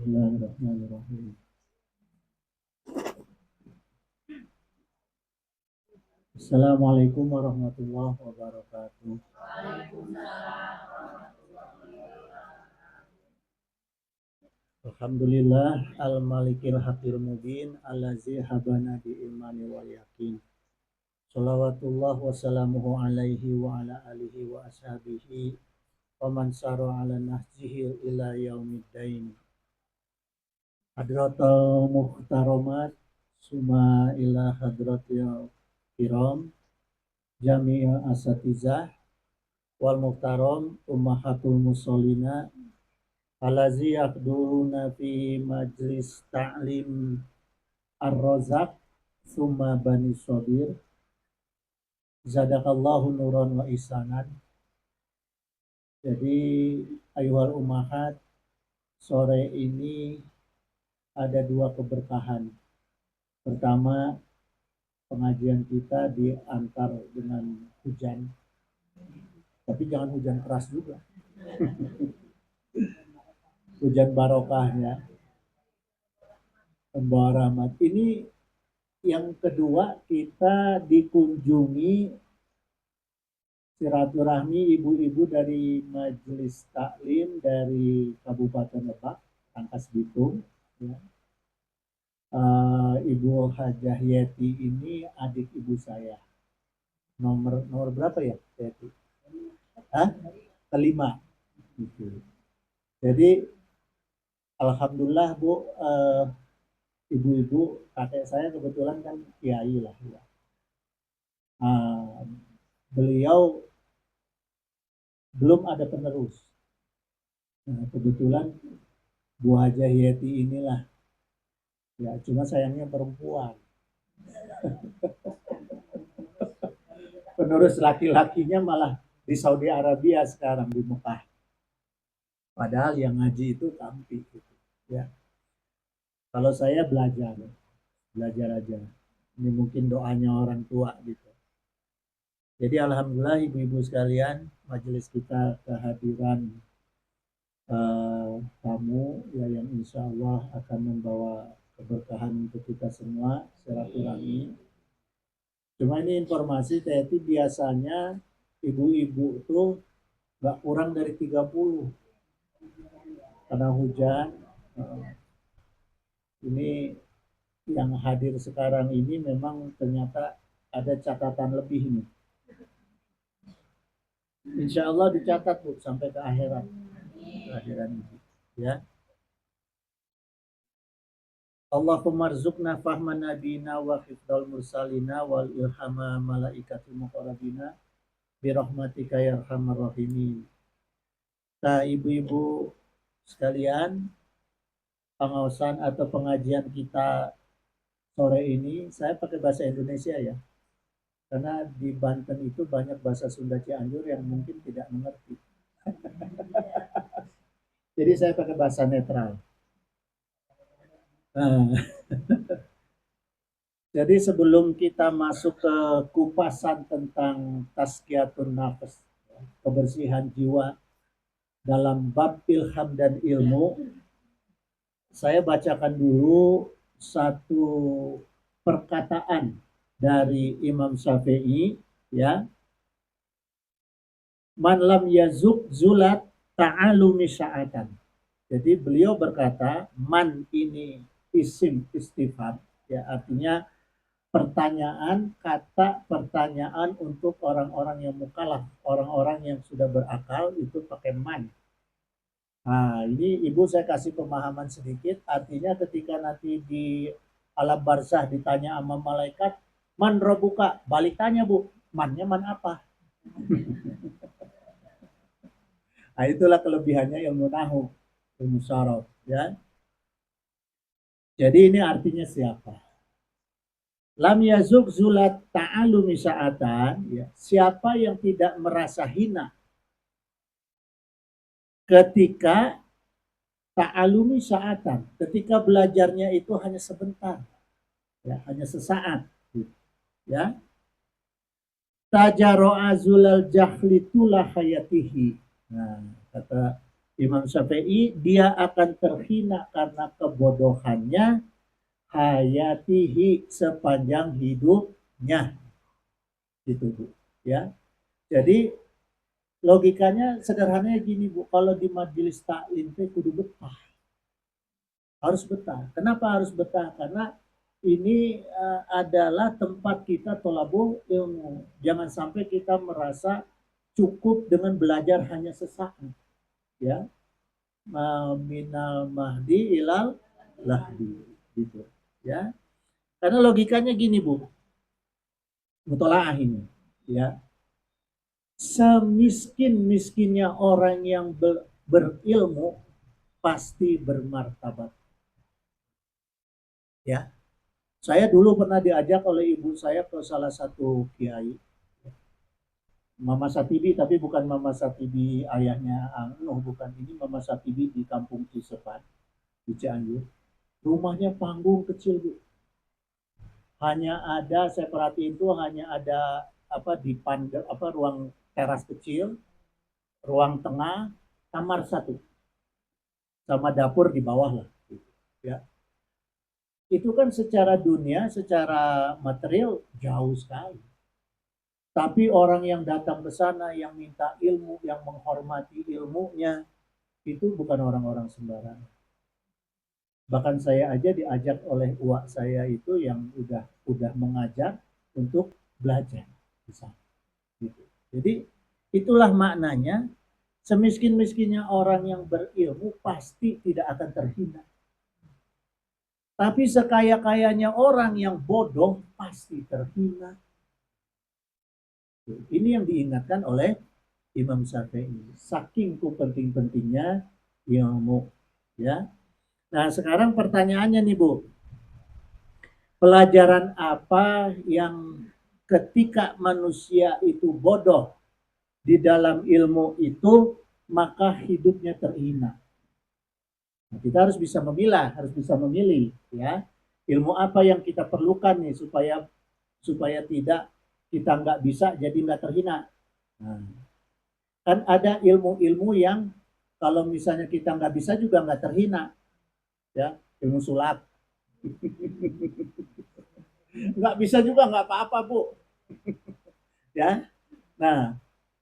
Bismillahirrahmanirrahim. Assalamualaikum warahmatullahi wabarakatuh. Alhamdulillah al-malikil haqqil mubin allazi habana bi imani wal yakin. Shalawatullah wa salamuhu alaihi wa ala alihi wa ashabihi wa man sara ala nahjihi ila yaumiddain. Hadratul muhtaramat suma ila hadratil kiram jami'a asatizah wal muhtaram ummahatul musallina alazi yakduruna fi majlis ta'lim ar-razak summa bani sobir zadakallahu nuran wa isanan. Jadi ayuhal ummahat, sore ini ada dua keberkahan. Pertama, pengajian kita diantar dengan hujan, tapi jangan hujan keras juga. Hujan barokahnya, membawa rahmat. Ini yang kedua, kita dikunjungi silaturahmi ibu-ibu dari Majelis Taklim dari Kabupaten Lebak, Rangkas Bitung. Ya. Ibu Hajah Yeti ini adik ibu saya. Nomor berapa ya, Yeti? Kelima. Gitu. Jadi alhamdulillah Bu, ibu-ibu, kakek saya kebetulan kan kiai lah ya. Beliau belum ada penerus. Nah, kebetulan Bu Hajah Yeti inilah. Ya, cuma sayangnya perempuan. Penerus laki-lakinya malah di Saudi Arabia sekarang, di Mekah. Padahal yang ngaji itu kampi gitu. Ya. Kalau saya belajar aja. Ini mungkin doanya orang tua gitu. Jadi alhamdulillah ibu-ibu sekalian, majelis kita kehadiran tamu ya yang insya Allah akan membawa keberkahan untuk kita semua, silaturahmi. Cuma ini informasi, Teti biasanya ibu-ibu tuh gak kurang dari 30 karena hujan. Ini yang hadir sekarang ini memang ternyata ada catatan lebih nih. Insya Allah dicatat Bu sampai ke akhirat kehadiran ibu. Ya. Allahumma rzuqna fahman nabina wa hifdal mursalina wal ilhama malaikatul muqarrabina birahmatika ya arhamar rahimin. Nah, ibu-ibu sekalian, pengawasan atau pengajian kita sore ini saya pakai bahasa Indonesia ya. Karena di Banten itu banyak bahasa Sunda Cianjur yang mungkin tidak mengerti. Jadi saya pakai bahasa netral. Jadi sebelum kita masuk ke kupasan tentang tazkiyatun nafas, kebersihan jiwa dalam bab ilham dan ilmu, saya bacakan dulu satu perkataan dari Imam Syafi'i, ya. Man lam yazuk zulat ta'alumi sya'atan. Jadi beliau berkata, man ini isim istifham, ya artinya pertanyaan, kata pertanyaan untuk orang-orang yang mukallaf, orang-orang yang sudah berakal itu pakai man. Nah, ini ibu saya kasih pemahaman sedikit, artinya ketika nanti di alam barzah ditanya sama malaikat, man robuka, balik tanya Bu, mannya man apa? Nah, itulah kelebihannya ilmu nahu, ilmu syaraf, ya. Jadi ini artinya siapa? Lam yazuk zulat ta'alumi sa'atan, ya. Siapa yang tidak merasa hina ketika ta'alumi sa'atan, ketika belajarnya itu hanya sebentar, ya, hanya sesaat, ya. Tajaro'a zulal jahli tulah hayatihi. Nah, kata Imam Syafi'i, dia akan terhina karena kebodohannya hayatihi sepanjang hidupnya. Gitu Bu. Ya. Jadi logikanya sederhananya gini Bu, kalau di majelis taklim itu kudu betah. Harus betah. Kenapa harus betah? Karena ini adalah tempat kita tolabul ilmu. Jangan sampai kita merasa cukup dengan belajar hanya sesaat. Ya, minal mahdi ilal lahdi gitu ya. Karena logikanya gini Bu, mutolaah ini ya. Semiskin-miskinnya orang yang berilmu pasti bermartabat. Ya, saya dulu pernah diajak oleh ibu saya ke salah satu kiai, Mama Satibi, tapi bukan Mama Satibi ayahnya Nuh, bukan, ini Mama Satibi di Kampung Cisepan di Cianjur. Rumahnya panggung kecil Bu, hanya ada, saya perhatiin itu hanya ada apa di pandang apa ruang teras kecil, ruang tengah, kamar satu, sama dapur di bawah lah. Ya, itu kan secara dunia, secara material jauh sekali. Tapi orang yang datang ke sana, yang minta ilmu, yang menghormati ilmunya, itu bukan orang-orang sembarangan. Bahkan saya aja diajak oleh uak saya itu yang udah mengajar untuk belajar di sana. Gitu. Jadi itulah maknanya, semiskin-miskinnya orang yang berilmu pasti tidak akan terhina. Tapi sekaya-kayanya orang yang bodoh pasti terhina. Ini yang diingatkan oleh Imam Syafi'i. Saking penting-pentingnya ilmu. Ya. Nah sekarang pertanyaannya nih Bu, pelajaran apa yang ketika manusia itu bodoh di dalam ilmu itu maka hidupnya terhina? Nah, kita harus bisa memilah, harus bisa memilih ya. Ilmu apa yang kita perlukan nih supaya tidak kita nggak bisa jadi nggak terhina. Nah, kan ada ilmu-ilmu yang kalau misalnya kita nggak bisa juga nggak terhina, ya, ilmu sulap. Nggak bisa juga nggak apa-apa Bu, ya. Nah,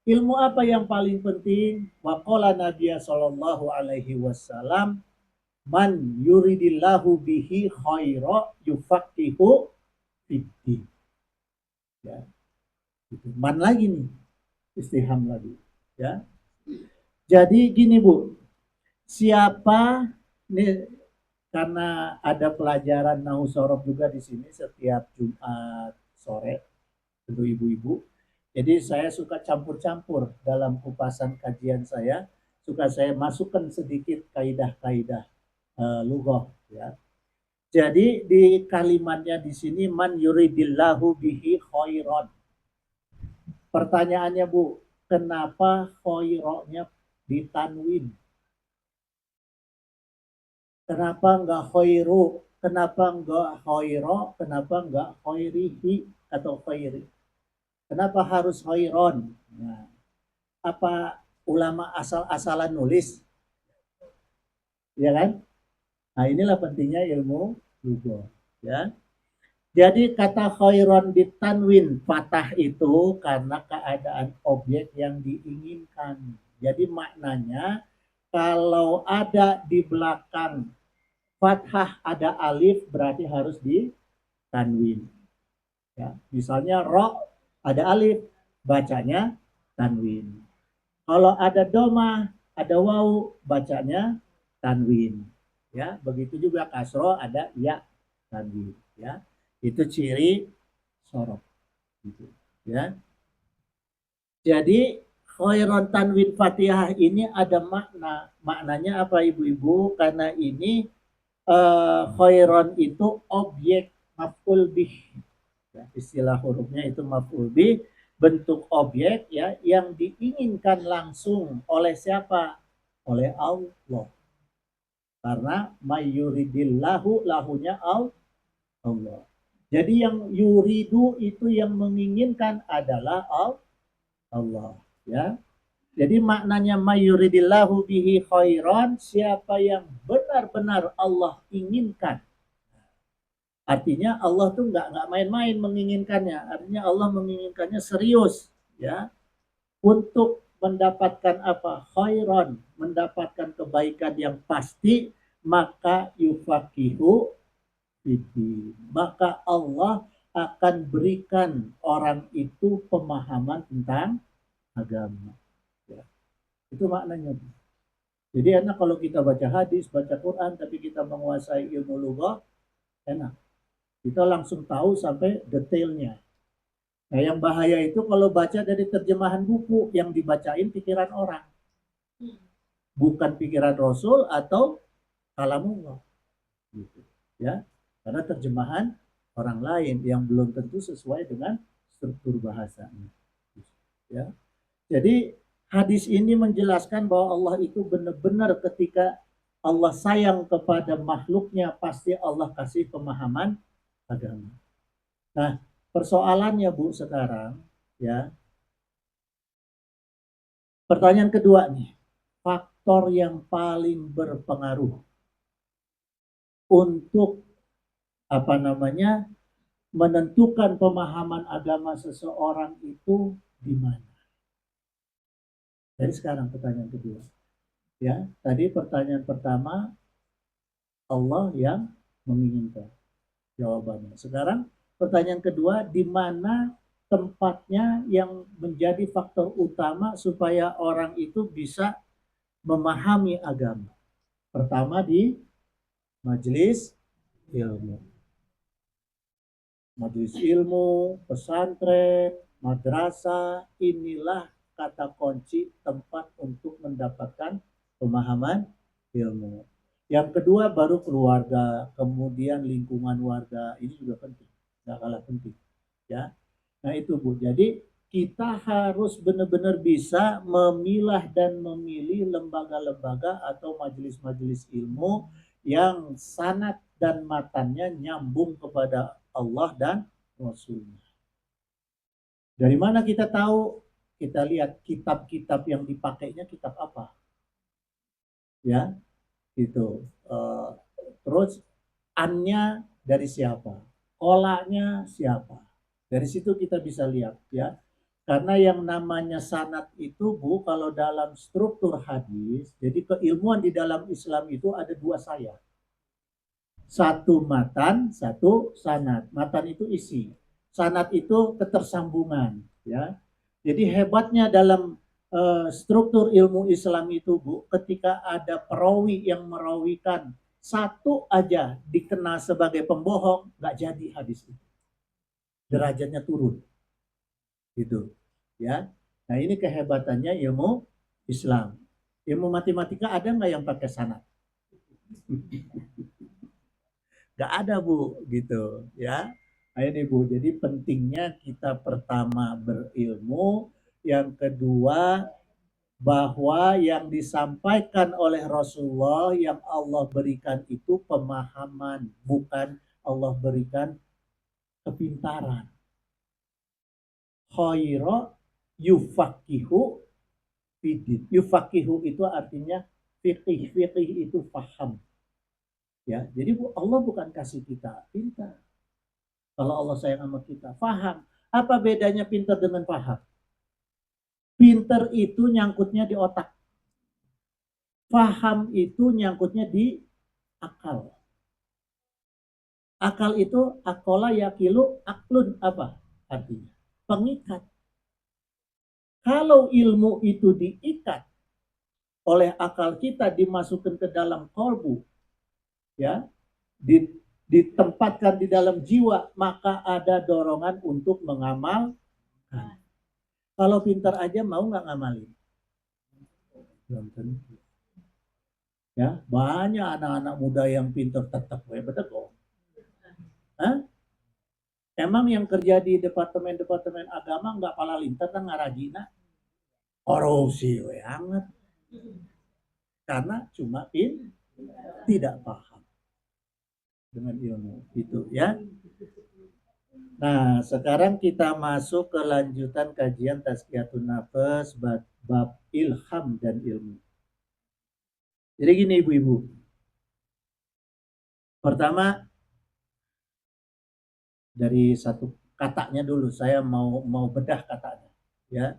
ilmu apa yang paling penting? Waqala Nabi sallallahu alaihi wasallam, man yuridillahu bihi khaira yufaqihu fiddin. Ya, gitu. Man lagi nih, istiham lagi, ya. Jadi gini Bu, siapa nih, karena ada pelajaran Nahu Sorof juga di sini setiap Jumat sore untuk ibu-ibu. Jadi saya suka campur-campur dalam kupasan kajian saya, suka saya masukkan sedikit kaidah-kaidah lughah ya. Jadi di kalimatnya di sini man yuridillahu bihi khairan. Pertanyaannya Bu, kenapa khaironya ditanwin? Kenapa enggak khairu? Kenapa enggak khairo? Kenapa enggak khairihi atau khairi? Kenapa harus khairon? Nah, apa ulama asal-asalan nulis? Ya kan? Nah, inilah pentingnya ilmu lughah, ya. Jadi kata khairon ditanwin fathah itu karena keadaan objek yang diinginkan. Jadi maknanya kalau ada di belakang fathah ada alif berarti harus ditanwin. Ya, misalnya ro ada alif bacanya tanwin. Kalau ada doma ada waw bacanya tanwin. Ya, begitu juga kasro ada ya tanwin. Ya, itu ciri sorof. Gitu. Ya, jadi khairon tanwin fatihah ini ada makna. Maknanya apa ibu-ibu? Karena ini khairon itu objek maf'ul bih. Ya, istilah hurufnya itu maf'ul bih, bentuk objek ya yang diinginkan langsung oleh siapa? Oleh Allah. Karena mayuridillahu lahunya Allah. Jadi yang yuridu itu yang menginginkan adalah Allah, ya. Jadi maknanya mayuridillahu bihi khairan, siapa yang benar-benar Allah inginkan. Artinya Allah tuh nggak main-main menginginkannya. Artinya Allah menginginkannya serius, ya, untuk mendapatkan apa? Khairan, mendapatkan kebaikan yang pasti, maka yufaqihu fiddin. Maka Allah akan berikan orang itu pemahaman tentang agama. Ya. Itu maknanya. Jadi enak kalau kita baca hadis, baca Quran, tapi kita menguasai ilmu lughah, enak. Kita langsung tahu sampai detailnya. Nah, yang bahaya itu kalau baca dari terjemahan buku yang dibacain pikiran orang, bukan pikiran Rasul atau kalamullah. Gitu. Ya, karena terjemahan orang lain yang belum tentu sesuai dengan struktur bahasanya. Ya, jadi hadis ini menjelaskan bahwa Allah itu benar-benar ketika Allah sayang kepada makhluknya pasti Allah kasih pemahaman agama. Nah, persoalannya Bu sekarang, ya, pertanyaan kedua nih, faktor yang paling berpengaruh untuk apa namanya menentukan pemahaman agama seseorang itu di mana? Dari sekarang pertanyaan kedua. Ya, tadi pertanyaan pertama Allah yang menginginkan jawabannya. Sekarang pertanyaan kedua, di mana tempatnya yang menjadi faktor utama supaya orang itu bisa memahami agama? Pertama di majelis ilmu. Majelis ilmu, pesantren, madrasah, inilah kata kunci tempat untuk mendapatkan pemahaman ilmu. Yang kedua baru keluarga, kemudian lingkungan warga, ini juga penting, nggak kalah penting. Ya, nah itu Bu. Jadi kita harus benar-benar bisa memilah dan memilih lembaga-lembaga atau majelis-majelis ilmu yang sanad dan matannya nyambung kepada Allah dan Rasulnya. Dari mana kita tahu? Kita lihat kitab-kitab yang dipakainya kitab apa, ya, itu. Terus annya dari siapa, kolanya siapa. Dari situ kita bisa lihat, ya. Karena yang namanya sanad itu Bu, kalau dalam struktur hadis, jadi keilmuan di dalam Islam itu ada dua saya. Satu matan, satu sanad. Matan itu isi. Sanad itu ketersambungan, ya. Jadi hebatnya dalam struktur ilmu Islam itu Bu, ketika ada perawi yang merawikan satu aja dikenal sebagai pembohong, nggak jadi hadis itu. Derajatnya turun. Gitu. Ya. Nah, ini kehebatannya ilmu Islam. Ilmu matematika ada nggak yang pakai sanad? Nggak ada Bu, gitu ya. Nah, ini Bu, jadi pentingnya kita pertama berilmu, yang kedua bahwa yang disampaikan oleh Rasulullah yang Allah berikan itu pemahaman, bukan Allah berikan kepintaran. Khaira yufakihu fidin. Yufakihu itu artinya fikih. Fikih itu paham. Ya, jadi Allah bukan kasih kita pintar. Kalau Allah sayang sama kita, paham. Apa bedanya pintar dengan paham? Pintar itu nyangkutnya di otak. Paham itu nyangkutnya di akal. Akal itu akola yakilu aklun apa artinya? Pengikat. Kalau ilmu itu diikat oleh akal kita dimasukkan ke dalam kolbu, ya, ditempatkan di dalam jiwa, maka ada dorongan untuk mengamalkan. Kalau pintar aja mau nggak ngamalin? Belum tentu. Ya, banyak anak-anak muda yang pintar tetap betul kok. Hah? Emang yang kerja di departemen-departemen agama nggak pala lintar kan ngarajina? Korupsi banget. Karena cuma tidak paham dengan ilmu itu, ya. Nah, sekarang kita masuk ke lanjutan kajian Tazkiyatun Nafas bab ilham dan ilmu. Jadi gini ibu-ibu. Pertama dari satu katanya dulu, saya mau bedah katanya. Ya,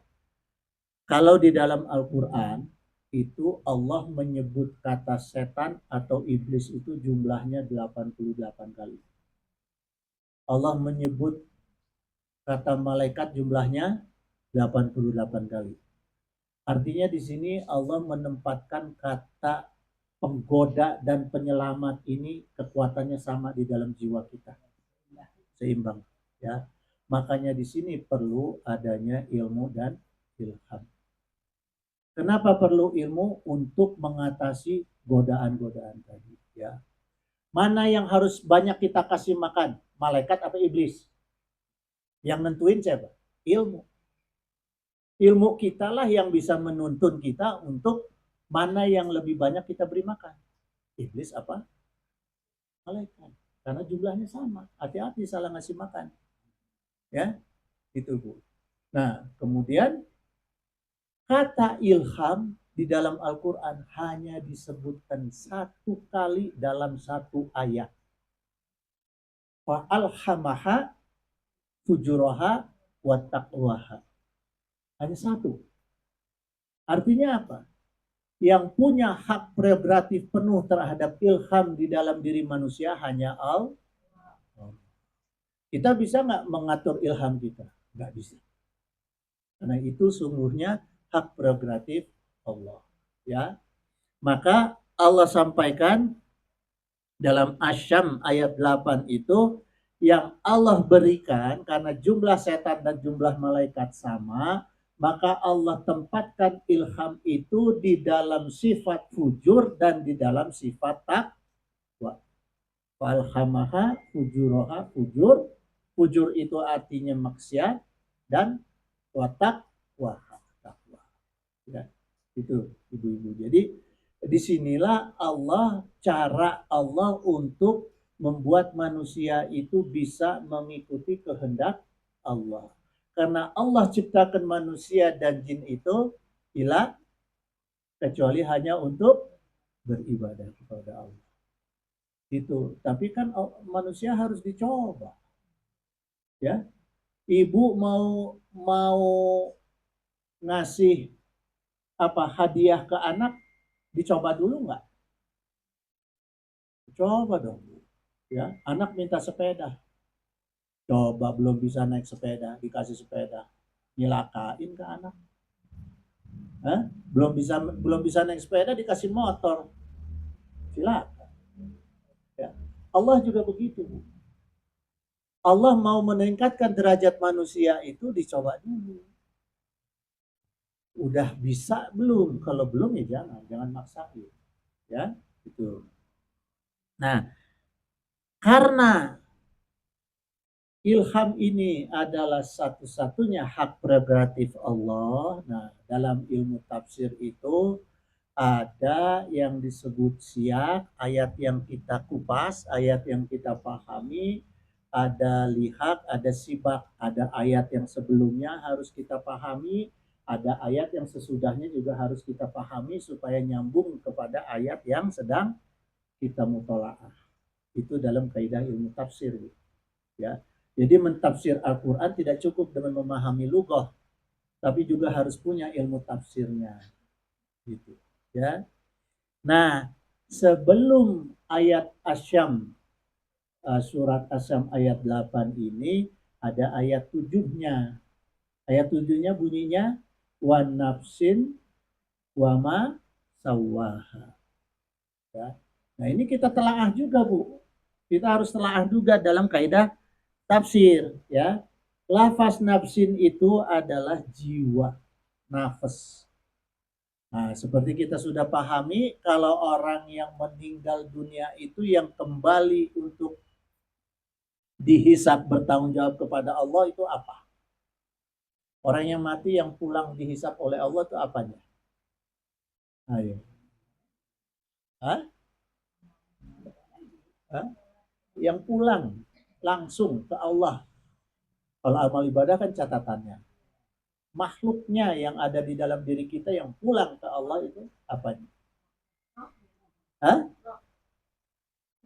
kalau di dalam Al-Quran itu Allah menyebut kata setan atau iblis itu jumlahnya 88 kali. Allah menyebut kata malaikat jumlahnya 88 kali. Artinya di sini Allah menempatkan kata penggoda dan penyelamat ini kekuatannya sama di dalam jiwa kita. Seimbang, ya. Makanya di sini perlu adanya ilmu dan ilham. Kenapa perlu ilmu? Untuk mengatasi godaan-godaan tadi, ya. Mana yang harus banyak kita kasih makan? Malaikat atau iblis? Yang nentuin siapa? Ilmu. Ilmu kita lah yang bisa menuntun kita untuk mana yang lebih banyak kita beri makan. Iblis apa? Malaikat. Karena jumlahnya sama. Hati-hati salah ngasih makan. Ya, itu Bu. Nah, kemudian kata ilham di dalam Al-Quran hanya disebutkan satu kali dalam satu ayat. Fa'alhamaha fujuraha wa taqwaha. Hanya satu. Artinya apa? Yang punya hak prerogatif penuh terhadap ilham di dalam diri manusia hanya Allah. Kita bisa nggak mengatur ilham kita? Nggak bisa. Karena itu sungguhnya hak prerogatif Allah. Ya, maka Allah sampaikan dalam Asyam ayat 8 itu yang Allah berikan karena jumlah setan dan jumlah malaikat sama, maka Allah tempatkan ilham itu di dalam sifat fujur dan di dalam sifat takwa. Falhamaha fujuroha fujur. Fujur itu artinya maksiat dan watak wah takwa. Ya, itu ibu-ibu. Jadi disinilah cara Allah untuk membuat manusia itu bisa mengikuti kehendak Allah. Karena Allah ciptakan manusia dan jin itu bila kecuali hanya untuk beribadah kepada Allah. Itu. Tapi kan manusia harus dicoba. Ya, ibu mau ngasih apa hadiah ke anak, dicoba dulu nggak? Coba dong. Ya, anak minta sepeda. Coba belum bisa naik sepeda, dikasih sepeda. Nyelakain ke anak. Hah? Belum bisa naik sepeda dikasih motor. Silakan. Ya. Allah juga begitu. Allah mau meningkatkan derajat manusia itu dicoba dulu. Udah bisa belum? Kalau belum ya jangan maksain. Ya, itu. Nah, karena ilham ini adalah satu-satunya hak prerogatif Allah. Nah, dalam ilmu tafsir itu ada yang disebut siyak, ayat yang kita kupas, ayat yang kita pahami, ada lihak, ada sibak, ada ayat yang sebelumnya harus kita pahami, ada ayat yang sesudahnya juga harus kita pahami supaya nyambung kepada ayat yang sedang kita mutolaah. Itu dalam kaidah ilmu tafsir, ya. Jadi mentafsir Al-Quran tidak cukup dengan memahami lugah, tapi juga harus punya ilmu tafsirnya, gitu, ya. Nah, sebelum ayat Asyam, surat Asyam ayat 8 ini ada ayat 7-nya. Ayat 7-nya bunyinya wa nafsin wa ma sawaha. Ya. Nah, ini kita telaah juga, Bu. Kita harus telaah juga dalam kaidah tafsir, ya. Lafaz nafsin itu adalah jiwa, nafas. Nah, seperti kita sudah pahami, kalau orang yang meninggal dunia itu yang kembali untuk dihisab bertanggung jawab kepada Allah itu apa? Orang yang mati yang pulang dihisab oleh Allah itu apanya? Ayo. Hah? Hah? Yang pulang langsung ke Allah Kalau amal ibadah kan catatannya. Makhluknya yang ada di dalam diri kita yang pulang ke Allah itu apanya? Hah?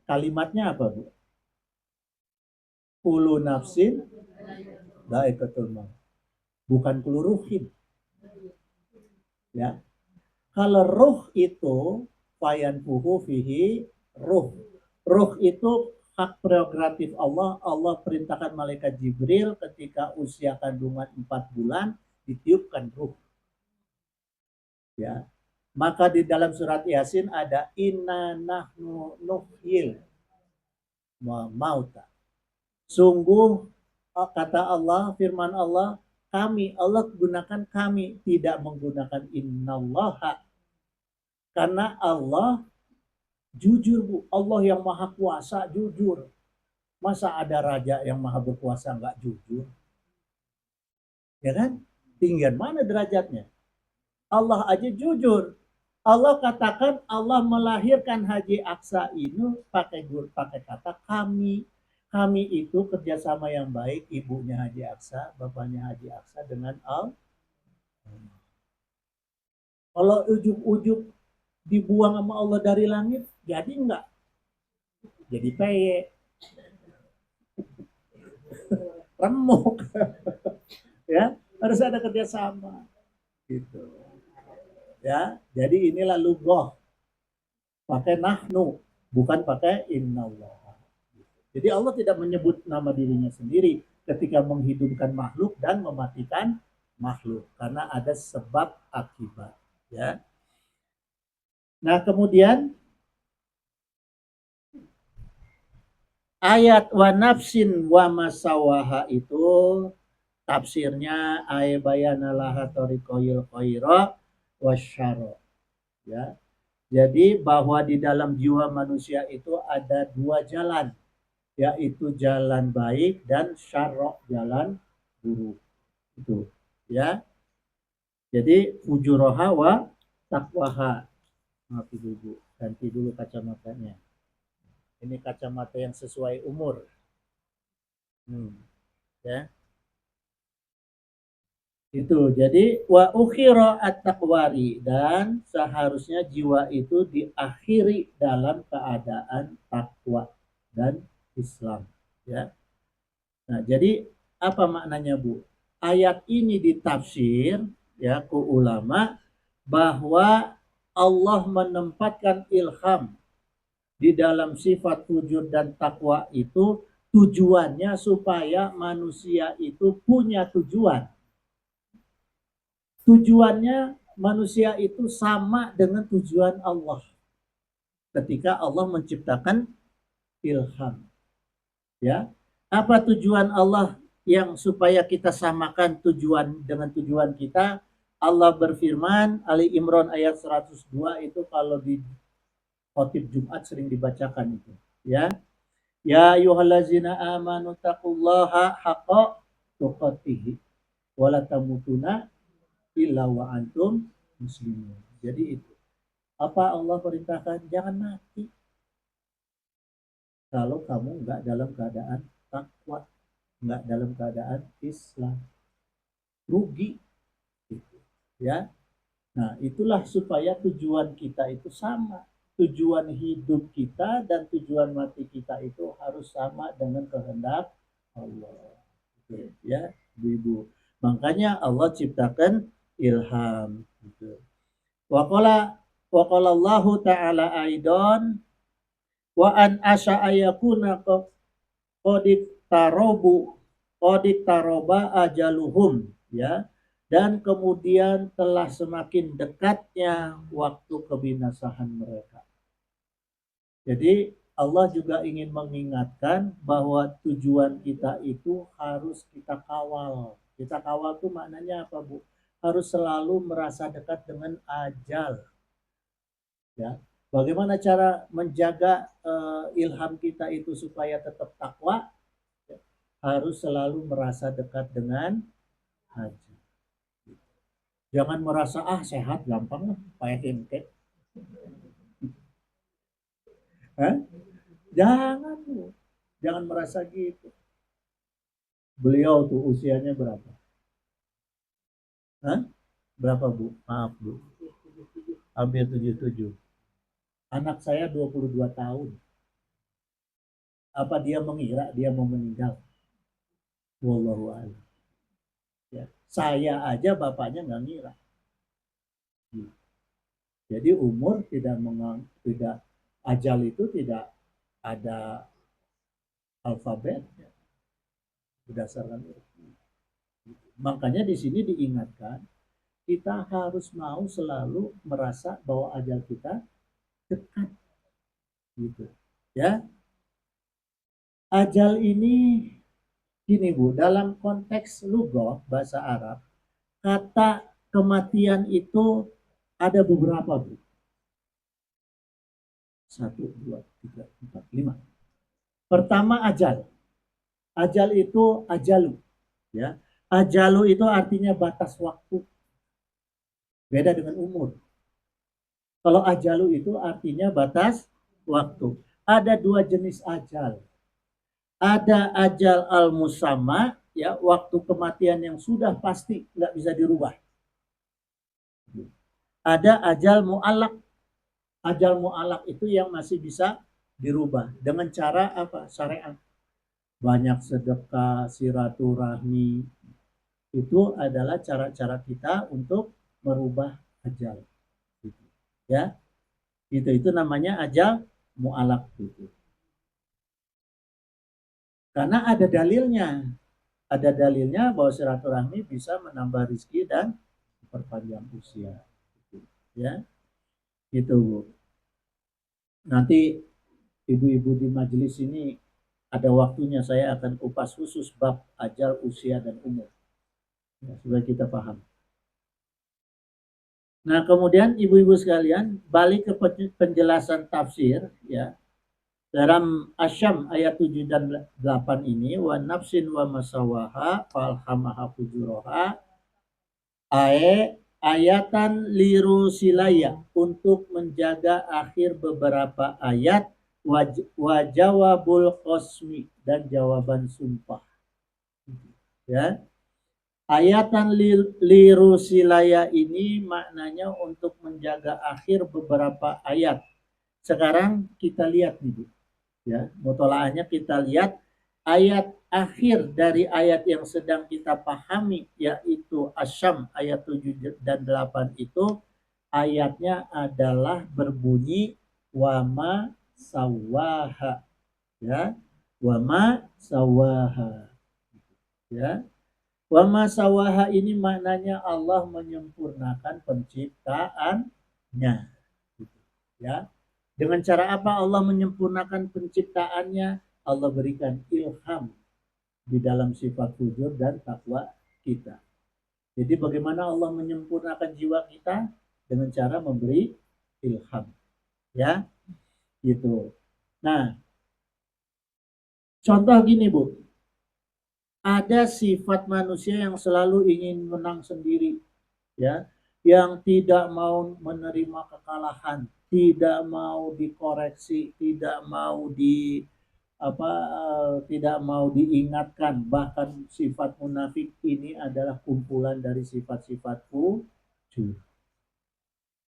Kalimatnya apa, Bu? Kulu nafsin dha'iqatul maut. Bukan kulu ruhin. Ya. Kalau ruh itu fayanfuhu fihi ruh. Ruh itu hak prerogatif Allah. Allah perintahkan malaikat Jibril ketika usia kandungan 4 bulan ditiupkan ruh. Ya. Maka di dalam surat Yasin ada inna nahnu nuhyil mauta. Sungguh kata Allah, firman Allah, kami, Allah gunakan kami, tidak menggunakan innallaha. Karena Allah jujur, Bu. Allah yang maha kuasa jujur. Masa ada raja yang maha berkuasa nggak jujur? Ya kan? Tinggal mana derajatnya? Allah aja jujur. Allah katakan Allah melahirkan Haji Aksa ini pakai kata kami. Kami itu kerjasama yang baik, ibunya Haji Aksa, bapaknya Haji Aksa dengan Allah. Kalau ujuk-ujuk dibuang sama Allah dari langit, jadi enggak? Jadi peye, remuk. Ya, harus ada kerjasama. Gitu. Ya, jadi inilah lugoh. Pakai nahnu, bukan pakai innallah. Jadi Allah tidak menyebut nama dirinya sendiri ketika menghidupkan makhluk dan mematikan makhluk karena ada sebab akibat, ya. Nah, kemudian ayat wa nafsin wa masawaha itu tafsirnya ay bayanalaha tariqoyil khaira wasyara, ya. Jadi bahwa di dalam jiwa manusia itu ada dua jalan, yaitu jalan baik dan syarok, jalan buruk. Itu, ya. Jadi ujuraha wa takwaha. Maaf ibu, ganti dulu kacamatanya. Ini kacamata yang sesuai umur. Ya. Itu. Jadi wa ukhira at-taqwari, dan seharusnya jiwa itu diakhiri dalam keadaan takwa dan Islam, ya. Nah, jadi apa maknanya, Bu? Ayat ini ditafsir, ya, ku ulama bahwa Allah menempatkan ilham di dalam sifat wujud dan takwa itu tujuannya supaya manusia itu punya tujuan. Tujuannya manusia itu sama dengan tujuan Allah ketika Allah menciptakan ilham. Ya, apa tujuan Allah yang supaya kita samakan tujuan dengan tujuan kita? Allah berfirman, Ali Imran ayat 102 itu kalau di khotib Jumat sering dibacakan itu, ya. Ya ayyuhallazina amanu taqullaha haqqa tuqatih wa la tamutuna illa wa antum muslimun. Jadi itu. Apa Allah perintahkan? Jangan mati kalau kamu enggak dalam keadaan takwa, enggak dalam keadaan Islam. Rugi gitu, ya. Nah, itulah supaya tujuan kita itu sama. Tujuan hidup kita dan tujuan mati kita itu harus sama dengan kehendak Allah. Gitu, ya, Ibu. Makanya Allah ciptakan ilham gitu. Waqala Allahu taala aidan wa an asya ayakuna qadik tarobu qadik taroba ajaluhum, ya, dan kemudian telah semakin dekatnya waktu kebinasaan mereka. Jadi Allah juga ingin mengingatkan bahwa tujuan kita itu harus kita kawal. Kita kawal itu maknanya apa, Bu? Harus selalu merasa dekat dengan ajal. Ya, bagaimana cara menjaga ilham kita itu supaya tetap takwa? Ya, harus selalu merasa dekat dengan ajal. Jangan merasa sehat gampang lah, kayak ente. Hah? Jangan, Bu. Jangan merasa gitu. Beliau tuh usianya berapa? Hah? Berapa Bu? Maaf Bu. Hampir 77. Anak saya 22 tahun. Apa dia mengira dia mau meninggal? Wallahu a'lam. Ya. Saya aja bapaknya nggak ngira. Jadi umur tidak ajal itu tidak ada alfabet berdasarkan itu. Makanya di sini diingatkan kita harus mau selalu merasa bahwa ajal kita dekat gitu. Ya, ajal ini gini Bu, dalam konteks lugah bahasa Arab, kata kematian itu ada beberapa Bu. 1, 2, 3, 4, 5. Pertama ajal. Ajal itu ajalu. Ya, ajalu itu artinya batas waktu. Beda dengan umur. Kalau ajalu itu artinya batas waktu. Ada dua jenis ajal. Ada ajal al-musamma, ya, waktu kematian yang sudah pasti nggak bisa dirubah. Ada ajal mu'alak. Ajal mu'alak itu yang masih bisa dirubah dengan cara apa? Syariat. Banyak sedekah, silaturahmi. Itu adalah cara-cara kita untuk merubah ajal. Ya, itu namanya ajal mu'alak itu. Karena ada dalilnya bahwa silaturahmi bisa menambah rezeki dan memperpanjang usia. Ya, gitu Bu. Nanti ibu-ibu di majelis ini ada waktunya saya akan kupas khusus bab ajal, usia dan umur. Ya, supaya kita paham. Nah, kemudian ibu-ibu sekalian, balik ke penjelasan tafsir ya. Dalam Asyam ayat 7 dan 8 ini, wa nafsin wa masawaha falhamaha fujuraha, ayatan liru silaya, untuk menjaga akhir beberapa ayat, wajawabul khosmi, dan jawaban sumpah. Ya, ayatan liru silaya ini maknanya untuk menjaga akhir beberapa ayat. Sekarang kita lihat nih, ya, mutolaahnya kita lihat ayat akhir dari ayat yang sedang kita pahami, yaitu Asyam ayat 7 dan 8 itu ayatnya adalah berbunyi wama sawaha, ya, wama sawaha, ya. Wama sawaha ini maknanya Allah menyempurnakan penciptaannya, ya. Dengan cara apa Allah menyempurnakan penciptaannya? Allah berikan ilham di dalam sifat wujud dan takwa kita. Jadi bagaimana Allah menyempurnakan jiwa kita? Dengan cara memberi ilham. Ya, gitu. Nah, contoh gini Bu, ada sifat manusia yang selalu ingin menang sendiri, ya, yang tidak mau menerima kekalahan, tidak mau dikoreksi, tidak mau tidak mau diingatkan. Bahkan sifat munafik ini adalah kumpulan dari sifat-sifat fujur.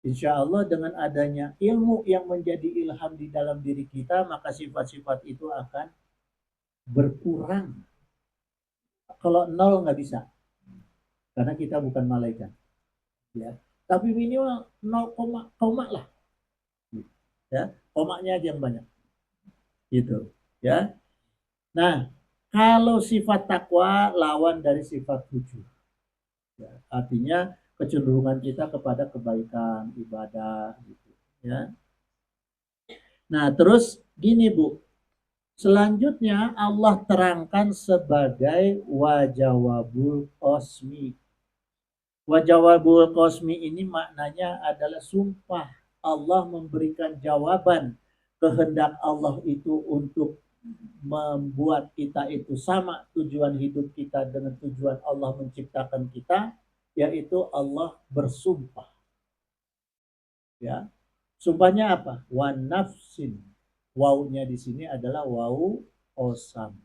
Insya Allah dengan adanya ilmu yang menjadi ilham di dalam diri kita, maka sifat-sifat itu akan berkurang. Kalau nol nggak bisa, karena kita bukan malaikat. Ya, tapi minimal 0, koma lah. Ya, komanya aja yang banyak. Gitu. Ya. Nah, kalau sifat takwa lawan dari sifat fujur. Ya, artinya kecenderungan kita kepada kebaikan, ibadah gitu, ya. Nah, terus gini Bu, selanjutnya Allah terangkan sebagai wajawabul qasmi. Wajawabul qasmi ini maknanya adalah sumpah. Allah memberikan jawaban kehendak Allah itu untuk membuat kita itu sama tujuan hidup kita dengan tujuan Allah menciptakan kita, yaitu Allah bersumpah. Ya, sumpahnya apa? Wan nafsin. Wawunya di sini adalah wawu osam.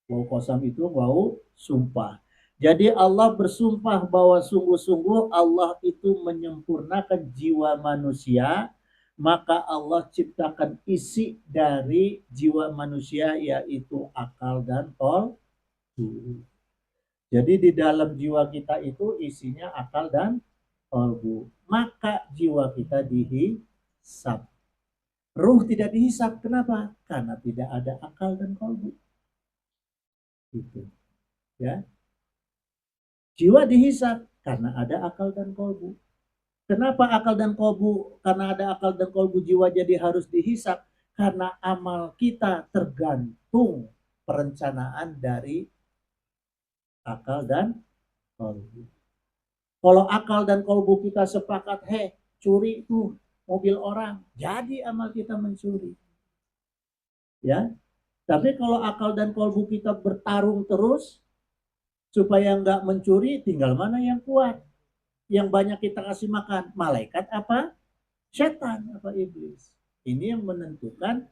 Wau kosam itu wau sumpah. Jadi Allah bersumpah bahwa sungguh-sungguh Allah itu menyempurnakan jiwa manusia, maka Allah ciptakan isi dari jiwa manusia yaitu akal dan kolbu. Jadi di dalam jiwa kita itu isinya akal dan kolbu. Maka jiwa kita dihisab. Ruh tidak dihisab. Kenapa? Karena tidak ada akal dan kolbu. Gitu. Ya. Jiwa dihisab karena ada akal dan kolbu. Kenapa akal dan kolbu? Karena ada akal dan kolbu jiwa jadi harus dihisab. Karena amal kita tergantung perencanaan dari akal dan kolbu. Kalau akal dan kolbu kita sepakat, curi tuh mobil orang, jadi amal kita mencuri. Ya, tapi kalau akal dan kolbu kita bertarung terus supaya nggak mencuri, tinggal mana yang kuat, yang banyak kita kasih makan, malaikat apa setan apa iblis. Ini yang menentukan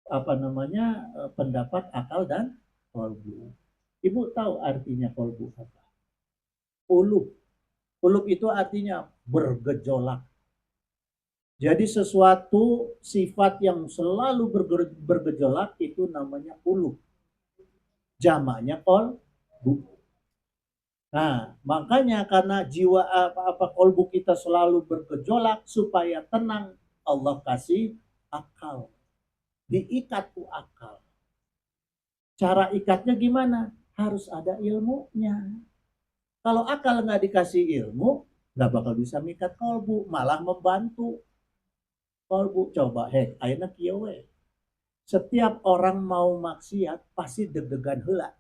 apa namanya pendapat akal dan kolbu. Ibu tahu artinya kolbu apa? Ulub. Ulub itu artinya bergejolak. Jadi sesuatu sifat yang selalu bergejolak itu namanya ulub. Jamaknya kolbu. Nah, makanya karena jiwa apa kolbu kita selalu bergejolak supaya tenang, Allah kasih akal. Diikat tuh akal. Cara ikatnya gimana? Harus ada ilmunya. Kalau akal nggak dikasih ilmu, nggak bakal bisa mikat kolbu, malah membantu kolbu. Coba, ayeuna kieu we. Setiap orang mau maksiat pasti deg-degan heula.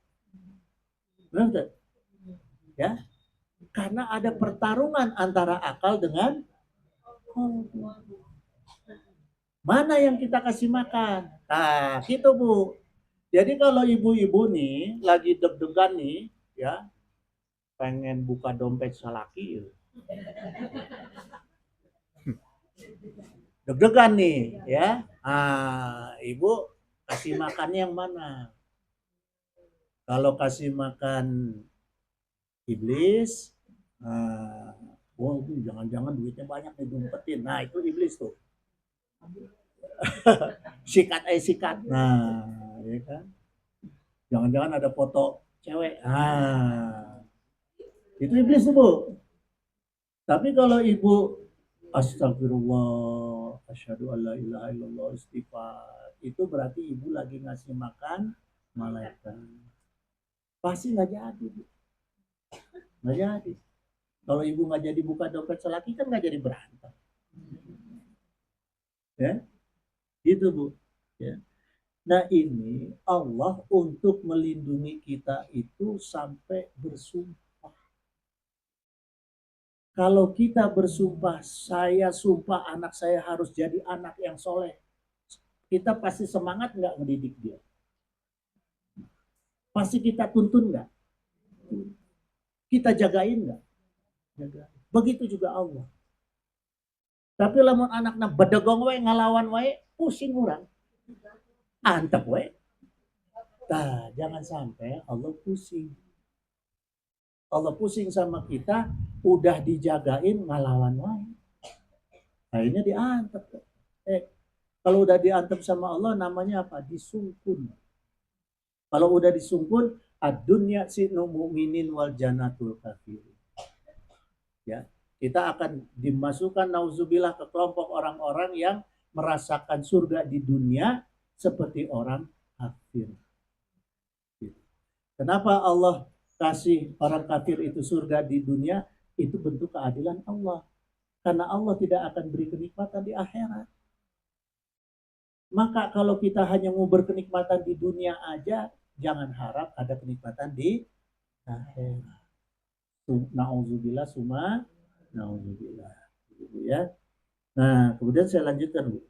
Benar? Ya, karena ada pertarungan antara akal dengan kolbu. Mana yang kita kasih makan? Nah, gitu Bu. Jadi kalau ibu-ibu nih lagi deg-degan nih, ya, pengen buka dompet salaki, deg-degan nih, ya. Ibu kasih makan yang mana? Kalau kasih makan iblis, wah, jangan-jangan duitnya banyak nih diumpetin. Nah, itu iblis tuh. Sikat. Nah, ya kan? Jangan-jangan ada foto cewek. Itu iblis tuh, Bu. Tapi kalau ibu astagfirullah, asyhadu alla ilaha illallah, istighfar, itu berarti ibu lagi ngasih makan malaikat. Pasti nggak jadi, Bu. Nggak jadi. Kalau ibu nggak jadi buka dompet selaki kan nggak jadi berantem. Ya, gitu Bu. Ya. Nah ini Allah untuk melindungi kita itu sampai bersumpah. Kalau kita bersumpah, saya sumpah anak saya harus jadi anak yang soleh. Kita pasti semangat nggak mendidik dia? Pasti kita tuntun nggak? Kita jagain nggak? Begitu juga Allah. Tapi lamun anakna bedegong we ngalawan we, pusing urang. Antep we. Nah, jangan sampai Allah pusing. Allah pusing sama kita, udah dijagain ngalawan wae. Akhirnya diantep. Kalau udah diantep sama Allah namanya apa? Disungkun. Kalau udah disungkun, ad-dunya sinu mu'minin wal janatul kafir. Ya, kita akan dimasukkan nauzubillah ke kelompok orang-orang yang merasakan surga di dunia seperti orang kafir. Kenapa Allah kasih orang kafir itu surga di dunia? Itu bentuk keadilan Allah. Karena Allah tidak akan beri kenikmatan di akhirat. Maka kalau kita hanya mau berkenikmatan di dunia aja, jangan harap ada kenikmatan di akhirat. Nauzubillah summa nauzubillah. Ya. Nah, kemudian saya lanjutkan, Bu.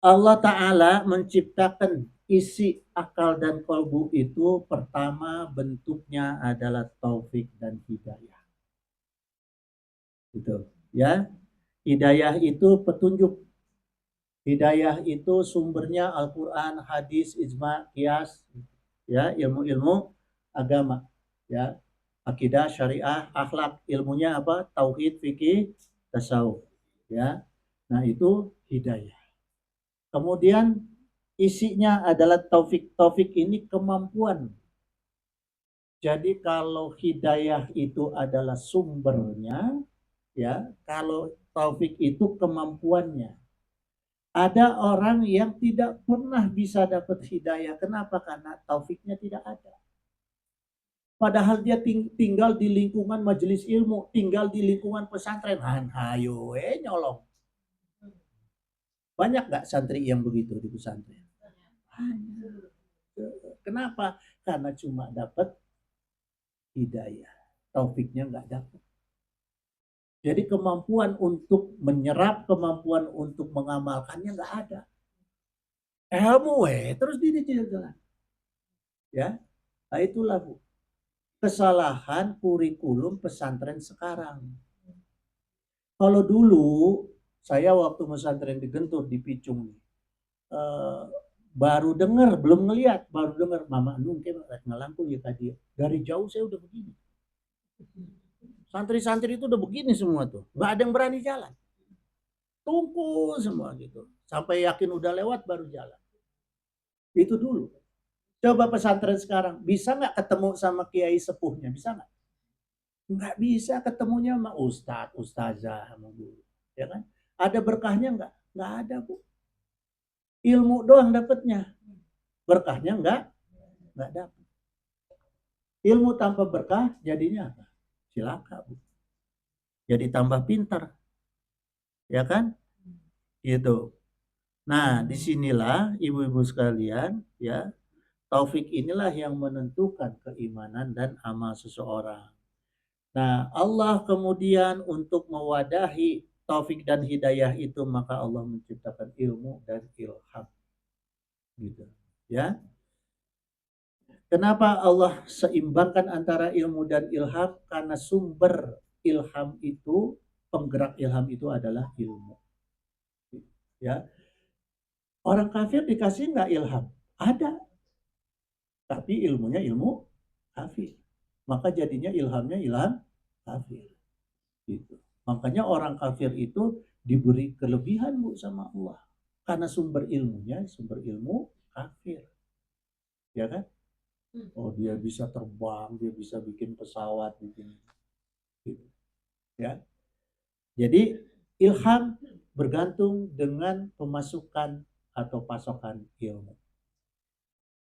Allah Ta'ala menciptakan isi akal dan kolbu itu pertama bentuknya adalah taufik dan hidayah. Gitu, ya. Hidayah itu petunjuk. Hidayah itu sumbernya Al-Quran, hadis, ijma, qiyas, ya, ilmu-ilmu agama, ya, akidah, syariah, akhlak, ilmunya apa? Tauhid, fikih, tasawuf, ya. Nah, itu hidayah. Kemudian isinya adalah taufik. Taufik ini kemampuan. Jadi kalau hidayah itu adalah sumbernya, ya, kalau taufik itu kemampuannya. Ada orang yang tidak pernah bisa dapat hidayah. Kenapa? Karena taufiknya tidak ada. Padahal dia tinggal di lingkungan majelis ilmu, tinggal di lingkungan pesantren. Hayo, nyolong. Banyak nggak santri yang begitu di pesantren? Kenapa? Karena cuma dapat hidayah. Taufiknya nggak dapat. Jadi kemampuan untuk menyerap, kemampuan untuk mengamalkannya nggak ada. Ilmu terus di jalan. Ya, nah itulah Bu. Kesalahan kurikulum pesantren sekarang. Kalau dulu saya waktu pesantren di Gentur di Picung baru dengar, belum ngelihat, baru dengar Mama Nung ngalangkul ya tadi. Dari jauh saya udah begini. Santri-santri itu udah begini semua tuh. Nggak ada yang berani jalan. Tunggu semua gitu. Sampai yakin udah lewat baru jalan. Itu dulu. Coba pesantren sekarang, bisa nggak ketemu sama kiai sepuhnya? Bisa nggak? Nggak bisa ketemunya sama ustadz, ustazah, sama guru. Ya kan? Ada berkahnya nggak? Nggak ada, Bu. Ilmu doang dapatnya. Berkahnya nggak dapat. Ilmu tanpa berkah jadinya apa? Cilaka, Bu. Jadi tambah pintar. Ya kan? Gitu. Nah, disinilah ibu-ibu sekalian, ya, taufik inilah yang menentukan keimanan dan amal seseorang. Nah, Allah kemudian untuk mewadahi taufik dan hidayah itu maka Allah menciptakan ilmu dan ilham. Gitu. Ya. Kenapa Allah seimbangkan antara ilmu dan ilham? Karena sumber ilham itu, penggerak ilham itu adalah ilmu. Ya. Orang kafir dikasih nggak ilham? Ada. Tapi ilmunya ilmu kafir. Maka jadinya ilhamnya ilham kafir. Gitu. Makanya orang kafir itu diberi kelebihan Bu sama Allah. Karena sumber ilmunya sumber ilmu kafir. Ya kan? Oh dia bisa terbang, dia bisa bikin pesawat, bikin gitu. Ya. Jadi ilham bergantung dengan pemasukan atau pasokan ilmu.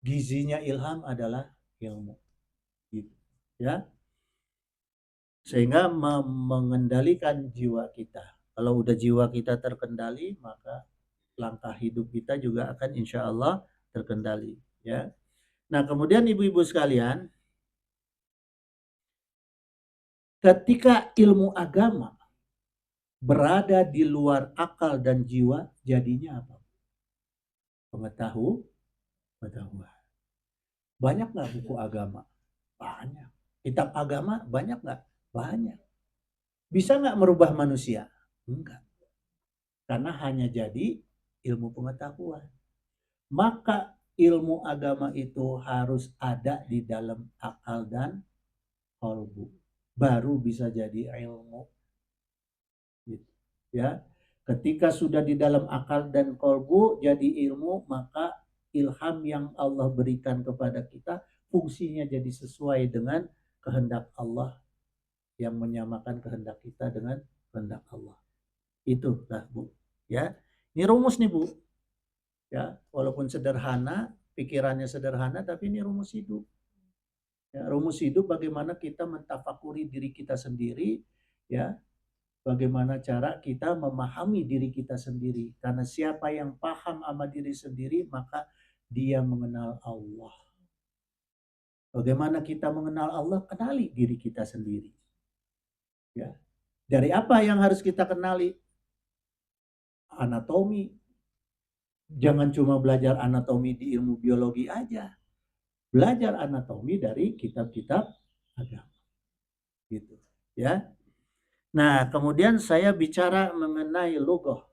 Gizinya ilham adalah ilmu. Gitu. Ya. Sehingga mengendalikan jiwa kita. Kalau udah jiwa kita terkendali, maka langkah hidup kita juga akan insya Allah terkendali. Ya. Nah kemudian ibu-ibu sekalian, ketika ilmu agama berada di luar akal dan jiwa, jadinya apa? Pengetahuan. Banyak nggak buku agama? Banyak. Kitab agama banyak nggak? Banyak. Bisa nggak merubah manusia? Enggak. Karena hanya jadi ilmu pengetahuan. Maka ilmu agama itu harus ada di dalam akal dan qalbu. Baru bisa jadi ilmu. Gitu. Ya. Ketika sudah di dalam akal dan qalbu jadi ilmu, maka ilham yang Allah berikan kepada kita fungsinya jadi sesuai dengan kehendak Allah yang menyamakan kehendak kita dengan kehendak Allah. Itulah Bu. Ya. Ini rumus nih Bu. Ya, walaupun sederhana, pikirannya sederhana tapi ini rumus hidup. Ya, rumus hidup bagaimana kita mentafakuri diri kita sendiri, ya. Bagaimana cara kita memahami diri kita sendiri. Karena siapa yang paham sama diri sendiri, maka dia mengenal Allah. Bagaimana kita mengenal Allah? Kenali diri kita sendiri. Ya. Dari apa yang harus kita kenali? Anatomi. Jangan cuma belajar anatomi di ilmu biologi aja. Belajar anatomi dari kitab-kitab agama. Gitu. Ya. Nah, kemudian saya bicara mengenai logoh.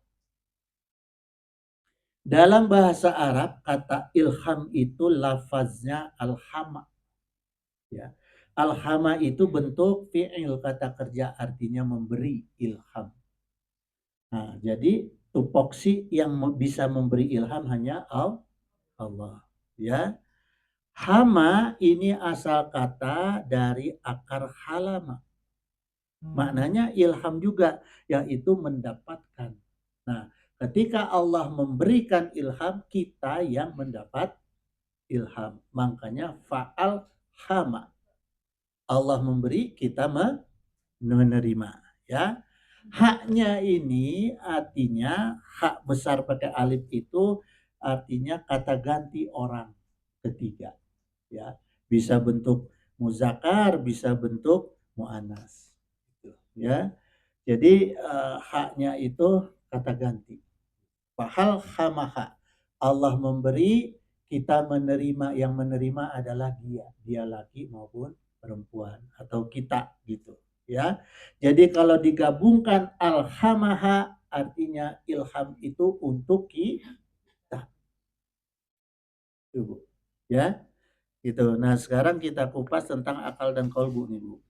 Dalam bahasa Arab, kata ilham itu lafaznya alhama. Ya. Alhama itu bentuk fi'il kata kerja artinya memberi ilham. Nah, jadi tupoksi yang bisa memberi ilham hanya Allah. Ya. Hama ini asal kata dari akar halama. Maknanya ilham juga, yaitu mendapatkan. Nah, ketika Allah memberikan ilham, kita yang mendapat ilham. Makanya fa'al hama. Allah memberi, kita menerima. Ya. Haknya ini artinya, hak besar pakai alif itu artinya kata ganti orang ketiga. Ya, bisa bentuk muzakkar, bisa bentuk muannas. Gitu, ya. Jadi haknya itu kata ganti. Fahal hamaha. Allah memberi, kita menerima, yang menerima adalah dia laki maupun perempuan atau kita gitu, ya. Jadi kalau digabungkan alhamaha artinya ilham itu untuk kita. Itu, Bu. Ya, gitu. Nah, sekarang kita kupas tentang akal dan kolbu nih, Bu.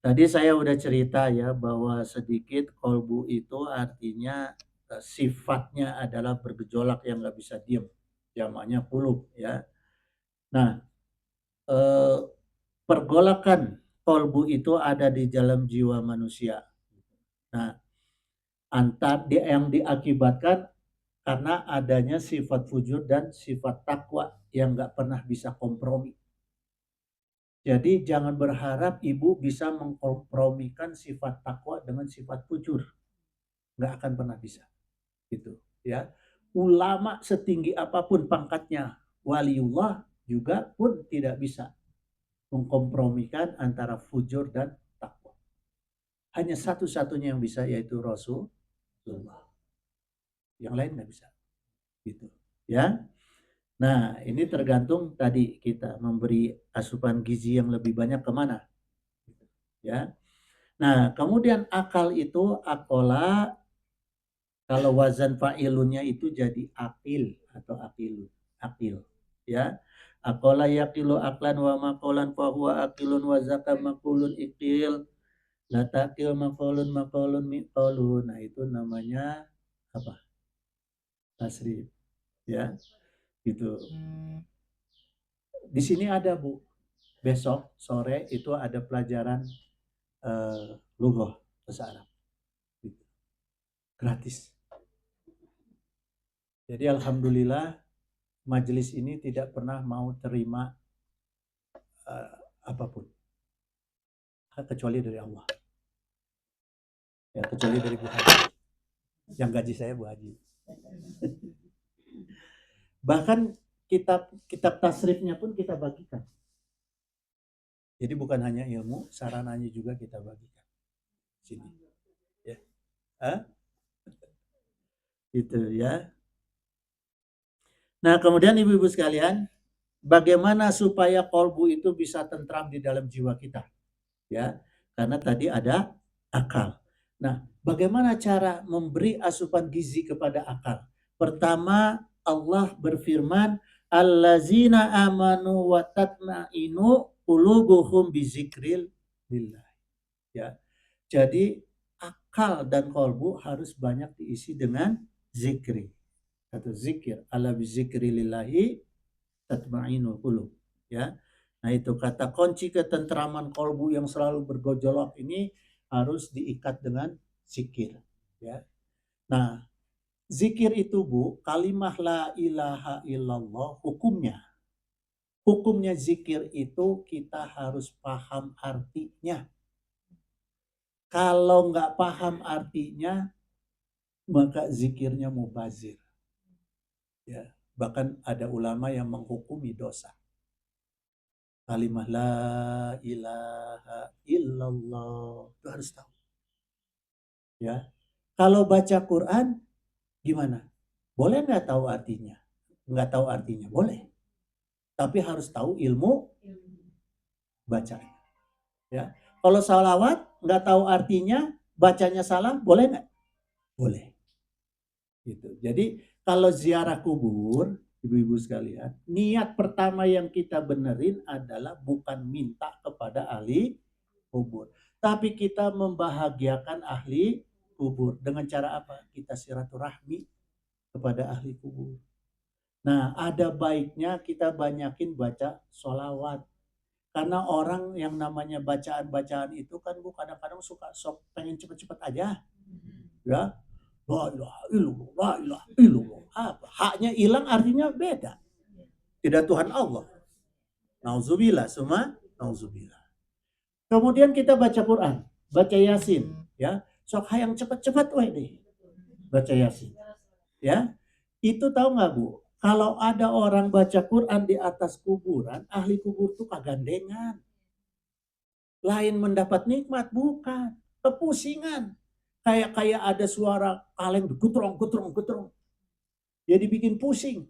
Tadi saya udah cerita ya bahwa sedikit kolbu itu artinya sifatnya adalah bergejolak yang nggak bisa diem. Jamaknya kulub ya. Nah, eh, pergolakan kolbu itu ada di dalam jiwa manusia. Nah, yang diakibatkan karena adanya sifat fujur dan sifat takwa yang nggak pernah bisa kompromi. Jadi jangan berharap ibu bisa mengkompromikan sifat takwa dengan sifat fujur. Nggak akan pernah bisa. Gitu, ya. Ulama setinggi apapun pangkatnya, waliullah juga pun tidak bisa mengkompromikan antara fujur dan takwa. Hanya satu-satunya yang bisa yaitu Rasulullah. Yang lain nggak bisa. Gitu, ya. Nah, ini tergantung tadi kita memberi asupan gizi yang lebih banyak kemana. Ya. Nah, kemudian akal itu akola, kalau wazan fa'ilunnya itu jadi akil atau akilun. Akil. Ya. Akola yakilu aklan wa makolan fahuwa akilun wa zaka makulun ikil. Latakil makolun makolun mikolun. Nah, itu namanya apa? Tasrif. Ya. Gitu. Di sini ada, Bu. Besok sore itu ada pelajaran lughah bahasa Arab. Gitu. Gratis. Jadi alhamdulillah majelis ini tidak pernah mau terima apapun kecuali dari Allah, ya, kecuali dari Bu Haji yang gaji saya Bu Haji. Bahkan kitab tasrifnya pun kita bagikan, jadi bukan hanya ilmu, sarananya juga kita bagikan sini, ya. Itu ya. Nah, kemudian ibu-ibu sekalian, bagaimana supaya kolbu itu bisa tentram di dalam jiwa kita? Ya, karena tadi ada akal. Nah, bagaimana cara memberi asupan gizi kepada akal? Pertama, Allah berfirman, allazina amanu wa tatma'inu qulubuhum bizikrillah. Ya. Jadi akal dan kolbu harus banyak diisi dengan zikri atau zikir. Ala bizikrillahi tatma'inul qulub. Ya. Nah, itu kata kunci ketentraman kolbu yang selalu bergejolak ini harus diikat dengan zikir. Ya. Nah, zikir itu, Bu, kalimah la ilaha illallah hukumnya. Hukumnya zikir itu kita harus paham artinya. Kalau nggak paham artinya, maka zikirnya mubazir. Ya. Bahkan ada ulama yang menghukumi dosa. Kalimah la ilaha illallah itu harus tahu. Ya, kalau baca Quran gimana? Boleh nggak tahu artinya? Nggak tahu artinya boleh, tapi harus tahu ilmu bacanya. Ya, kalau salawat nggak tahu artinya, bacanya salah, boleh nggak? Boleh. Gitu. Jadi kalau ziarah kubur, ibu-ibu sekalian, niat pertama yang kita benerin adalah bukan minta kepada ahli kubur, tapi kita membahagiakan ahli kubur. Dengan cara apa? Kita silaturahmi kepada ahli kubur. Nah, ada baiknya kita banyakin baca sholawat. Karena orang yang namanya bacaan-bacaan itu kan bu kadang-kadang suka sok pengen cepet-cepet aja. Ya, la ilaha illallah, la ilaha illallah. Apa? Haknya hilang artinya beda. Tidak Tuhan Allah. Nauzubillah, semua nauzubillah. Kemudian kita baca Quran, baca Yasin, ya. Sok hayang cepat-cepat we deh. Baca Yasin, ya. Itu tahu nggak Bu? Kalau ada orang baca Quran di atas kuburan, ahli kubur tuh kagandengan. Lain mendapat nikmat, bukan. Kepusingan. Kayak kayak ada suara kaleng gutrong gutrong gutrong. Jadi bikin pusing.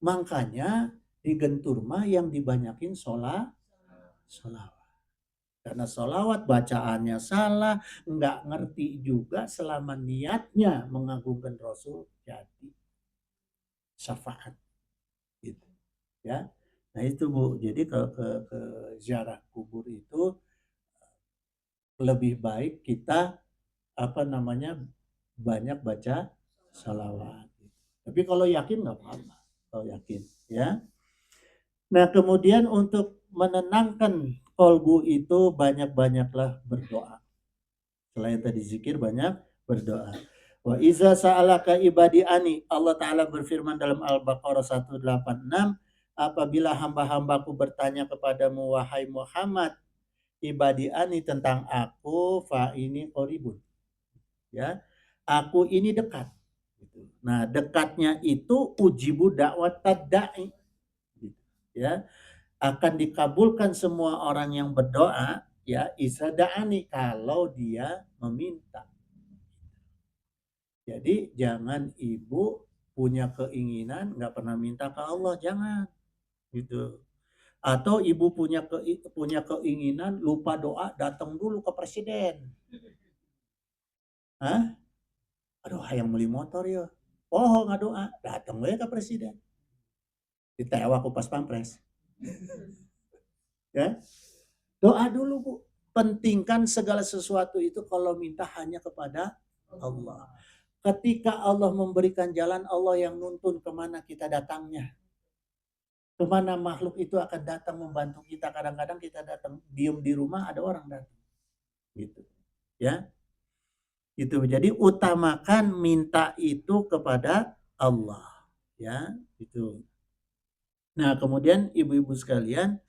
Makanya di gentur mah yang dibanyakin sholawat. Karena sholawat bacaannya salah, nggak ngerti juga selama niatnya mengagungkan Rasul jadi syafaat. Gitu. Ya. Nah itu Bu, jadi ke ziarah kubur itu lebih baik kita apa namanya banyak baca sholawat. Tapi kalau yakin nggak apa-apa, kalau yakin, ya. Nah kemudian untuk menenangkan kolbu itu banyak-banyaklah berdoa. Selain tadi zikir banyak berdoa. Wa iza sa'alaka ibadi ani, Allah Ta'ala berfirman dalam Al-Baqarah 186, apabila hamba-hambaku bertanya kepadamu wahai Muhammad, ibadi ani tentang aku, fa ini qoribun. Ya, aku ini dekat. Nah, dekatnya itu ujibu dakwat tadda'i. Ya, akan dikabulkan semua orang yang berdoa, ya, isada'ani kalau dia meminta. Jadi jangan ibu punya keinginan nggak pernah minta ke Allah, jangan gitu. Atau ibu punya keinginan lupa doa datang dulu ke presiden. Hah? Aduh, hayang beli motor ya. Oh, nggak doa, datang we ke presiden. Ditewa ku pas pampres. Ya, doa dulu Bu. Pentingkan segala sesuatu itu kalau minta hanya kepada Allah. Ketika Allah memberikan jalan, Allah yang nuntun kemana kita datangnya. Kemana makhluk itu akan datang membantu kita. Kadang-kadang kita datang diem di rumah ada orang datang. Gitu. Ya. Itu. Jadi utamakan minta itu kepada Allah. Ya, itu. Nah, kemudian ibu-ibu sekalian,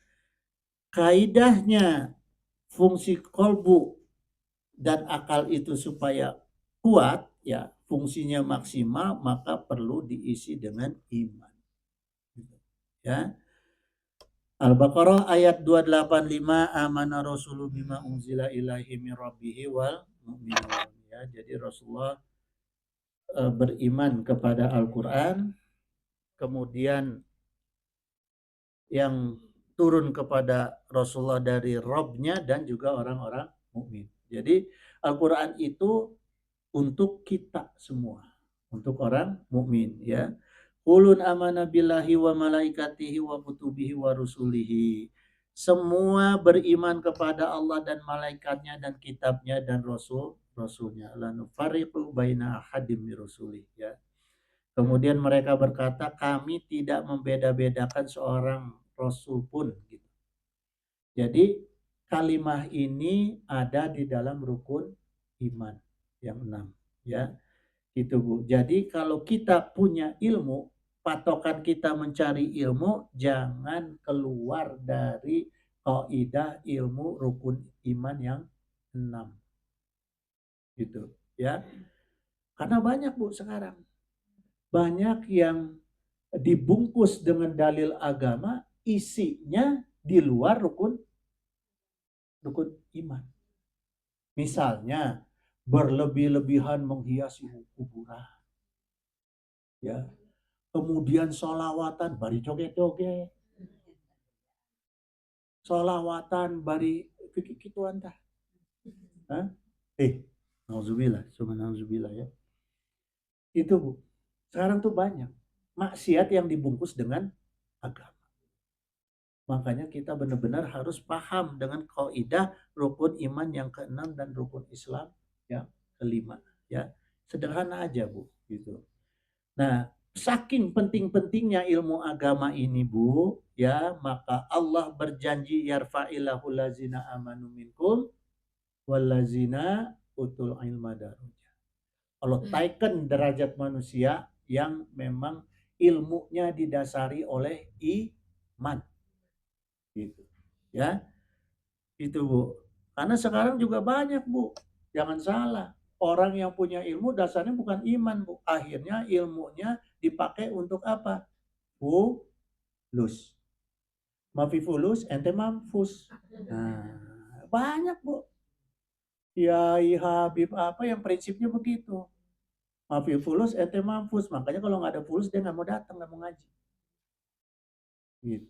kaidahnya fungsi kolbu dan akal itu supaya kuat, ya, fungsinya maksimal, maka perlu diisi dengan iman. Ya. Al-Baqarah ayat 285, amana rasulu bima unzila ilaihi min rabbihi wal mu'minun. Ya, jadi Rasulullah beriman kepada Al-Qur'an, kemudian yang turun kepada Rasulullah dari Rabb-nya dan juga orang-orang mukmin. Jadi Al-Qur'an itu untuk kita semua, untuk orang mukmin, ya. Qulun amana billahi wa malaikatihi wa kutubihi wa rusulihi. Semua beriman kepada Allah dan malaikatnya dan kitabnya dan rasulnya. La nufarriqu baina ahadim min rusulih, ya. Kemudian mereka berkata, kami tidak membeda-bedakan seorang rasul pun. Gitu. Jadi kalimah ini ada di dalam rukun iman yang 6. Ya, gitu Bu. Jadi kalau kita punya ilmu, patokan kita mencari ilmu jangan keluar dari kaidah ilmu rukun iman yang 6. Gitu, ya. Karena banyak Bu sekarang. Banyak yang dibungkus dengan dalil agama, isinya di luar rukun iman. Misalnya berlebih-lebihan menghiasi kuburan, ya. Kemudian sholawatan bari joget-joget, sholawatan bari kikituan tah. Hah? Nauzubillah, ya. Itu Bu. Sekarang tuh banyak maksiat yang dibungkus dengan agama. Makanya kita benar-benar harus paham dengan kaidah rukun iman yang keenam dan rukun Islam yang kelima. Ya, sederhana aja Bu, gitu. Nah, saking penting-pentingnya ilmu agama ini Bu, ya, maka Allah berjanji yarfa'illahu lazina amanu minkum wallazina utul ilma darajat. Allah taikkan derajat manusia yang memang ilmunya didasari oleh iman gitu. Ya, itu Bu. Karena sekarang juga banyak Bu. Jangan salah. Orang yang punya ilmu dasarnya bukan iman Bu. Akhirnya ilmunya dipakai untuk apa? Fulus. Mafi fulus ente mampus. Nah, banyak Bu. Kiai Habib apa yang prinsipnya begitu. Mafi fulus ente mampus. Makanya kalau nggak ada fulus dia nggak mau datang, nggak mau ngaji. Gitu.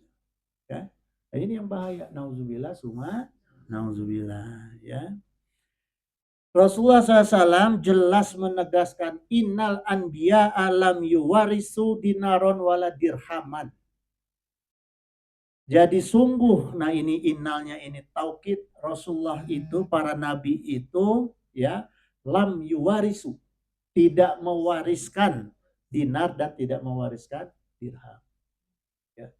Ya. Nah, ini yang bahaya. Nauzubillah summa nauzubillah ya. Rasulullah SAW jelas menegaskan innal anbiya alam yuwarisu dinaron wala dirhaman. Jadi sungguh, nah ini innalnya ini taukid, Rasulullah itu, para nabi itu ya, lam yuwarisu, tidak mewariskan dinar dan tidak mewariskan dirham. Ya.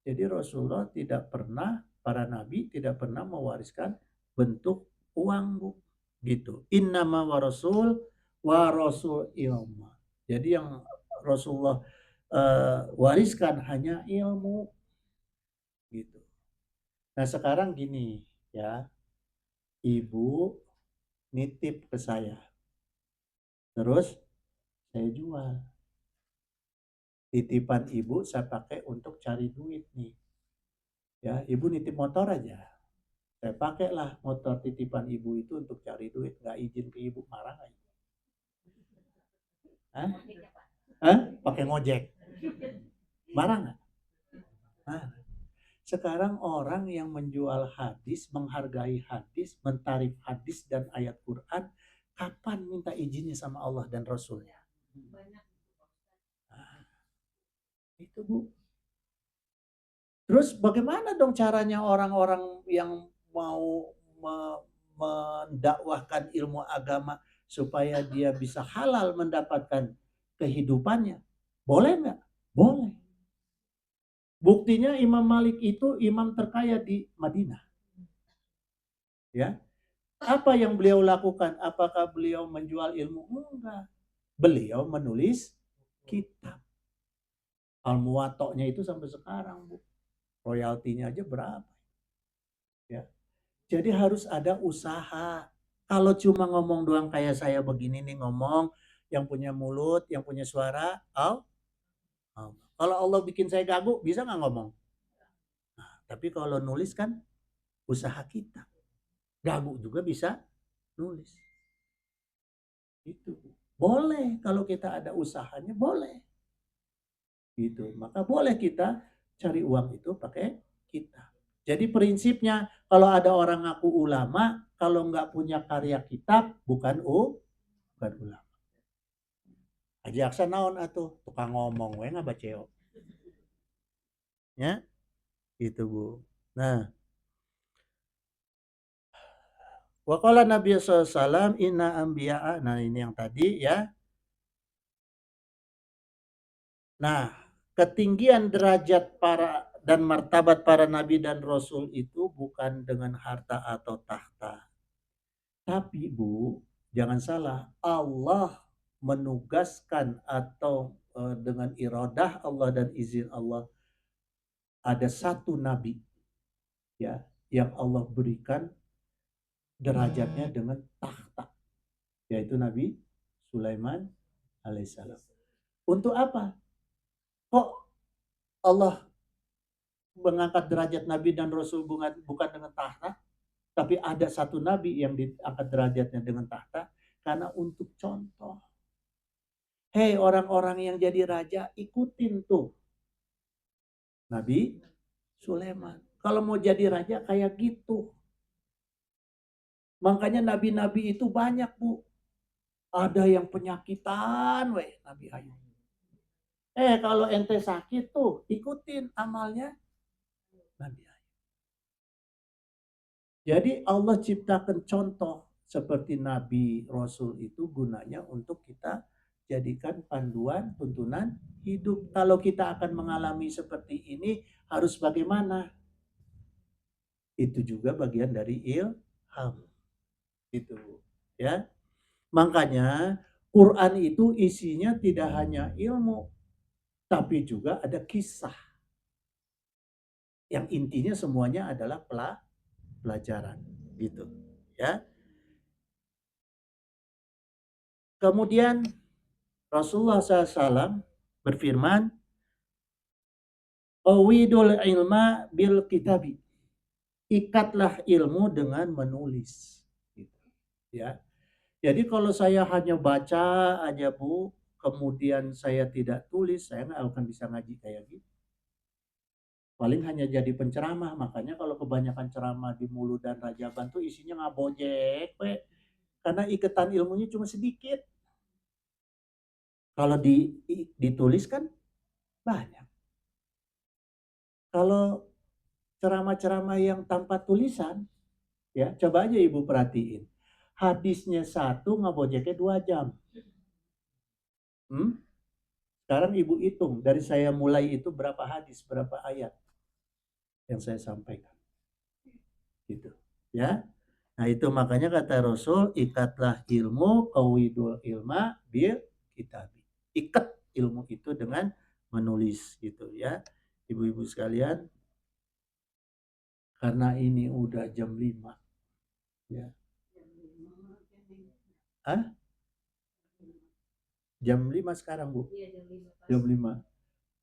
Jadi Rasulullah tidak pernah, para nabi tidak pernah mewariskan bentuk uang Bu. Gitu. Innama wa rasul ilmu. Jadi yang Rasulullah wariskan hanya ilmu gitu. Nah sekarang gini ya, ibu nitip ke saya, terus saya jual. Titipan ibu saya pakai untuk cari duit nih. Ya, ibu nitip motor aja. Saya pakailah motor titipan ibu itu untuk cari duit, nggak izin ke ibu, marah nggak? Hah? Hah? Pakai ngojek, marah nggak? Nah, sekarang orang yang menjual hadis, menghargai hadis, mentarif hadis dan ayat Quran, kapan minta izinnya sama Allah dan Rasulnya? Nah, itu Bu. Terus bagaimana dong caranya orang-orang yang mau mendakwahkan ilmu agama supaya dia bisa halal mendapatkan kehidupannya? Boleh nggak? Boleh. Buktinya Imam Malik itu imam terkaya di Madinah. Ya, apa yang beliau lakukan? Apakah beliau menjual ilmu? Enggak. Beliau menulis kitab. Al-Muwatta'nya itu sampai sekarang, Bu. Royaltinya aja berapa? Ya. Jadi harus ada usaha. Kalau cuma ngomong doang kayak saya begini nih ngomong, yang punya mulut, yang punya suara, oh, oh. Kalau Allah bikin saya gagu, bisa nggak ngomong? Nah, tapi kalau nulis kan usaha kita. Gagu juga bisa nulis. Itu. Boleh kalau kita ada usahanya, boleh. Gitu. Maka boleh kita cari uang itu pakai kita. Jadi prinsipnya kalau ada orang ngaku ulama, kalau nggak punya karya kitab, bukan ulama. Haji Aksan naon atuh tukang ngomong we ngabaceo. Ya, itu Bu. Nah, waqala Nabi SAW inna anbiya'a. Nah, ini yang tadi ya. Nah, ketinggian derajat para dan martabat para nabi dan rasul itu bukan dengan harta atau tahta. Tapi Bu, jangan salah, Allah menugaskan atau dengan iradah Allah dan izin Allah ada satu nabi ya yang Allah berikan derajatnya dengan tahta, yaitu Nabi Sulaiman alaihissalam. Untuk apa? Kok Allah mengangkat derajat Nabi dan Rasul bukan dengan tahta, tapi ada satu Nabi yang diangkat derajatnya dengan tahta? Karena untuk contoh. Hei orang-orang yang jadi raja, ikutin tuh Nabi Sulaiman. Kalau mau jadi raja kayak gitu. Makanya nabi-nabi itu banyak Bu. Ada yang penyakitan, Nabi Ayub. Kalau ente sakit tuh, ikutin amalnya Nabi Ayub. Jadi Allah ciptakan contoh seperti Nabi Rasul itu gunanya untuk kita jadikan panduan tuntunan hidup. Kalau kita akan mengalami seperti ini harus bagaimana? Itu juga bagian dari ilham. Itu ya. Makanya Quran itu isinya tidak hanya ilmu tapi juga ada kisah. Yang intinya semuanya adalah pelajaran gitu ya. Kemudian Rasulullah SAW berfirman, "Awidul ilma bil kitabi." Ikatlah ilmu dengan menulis. Gitu. Ya. Jadi kalau saya hanya baca aja Bu, kemudian saya tidak tulis, saya nggak akan bisa ngaji kayak gitu. Paling hanya jadi penceramah, makanya kalau kebanyakan ceramah di mulut dan rajaban tuh isinya ngabojek, karena iketan ilmunya cuma sedikit. Kalau ditulis kan banyak. Kalau ceramah-ceramah yang tanpa tulisan, ya coba aja Ibu perhatiin. Hadisnya satu, ngabojeknya 2 jam. Sekarang Ibu hitung, dari saya mulai itu berapa hadis, berapa ayat yang saya sampaikan. Gitu. Ya. Nah itu makanya kata Rasul, ikatlah ilmu, qawidul ilma bil kitabi. Ikat ilmu itu dengan menulis gitu ya. Ibu-ibu sekalian, karena ini udah jam 5 ya. Hah? Jam 5 sekarang, Bu. Jam 5.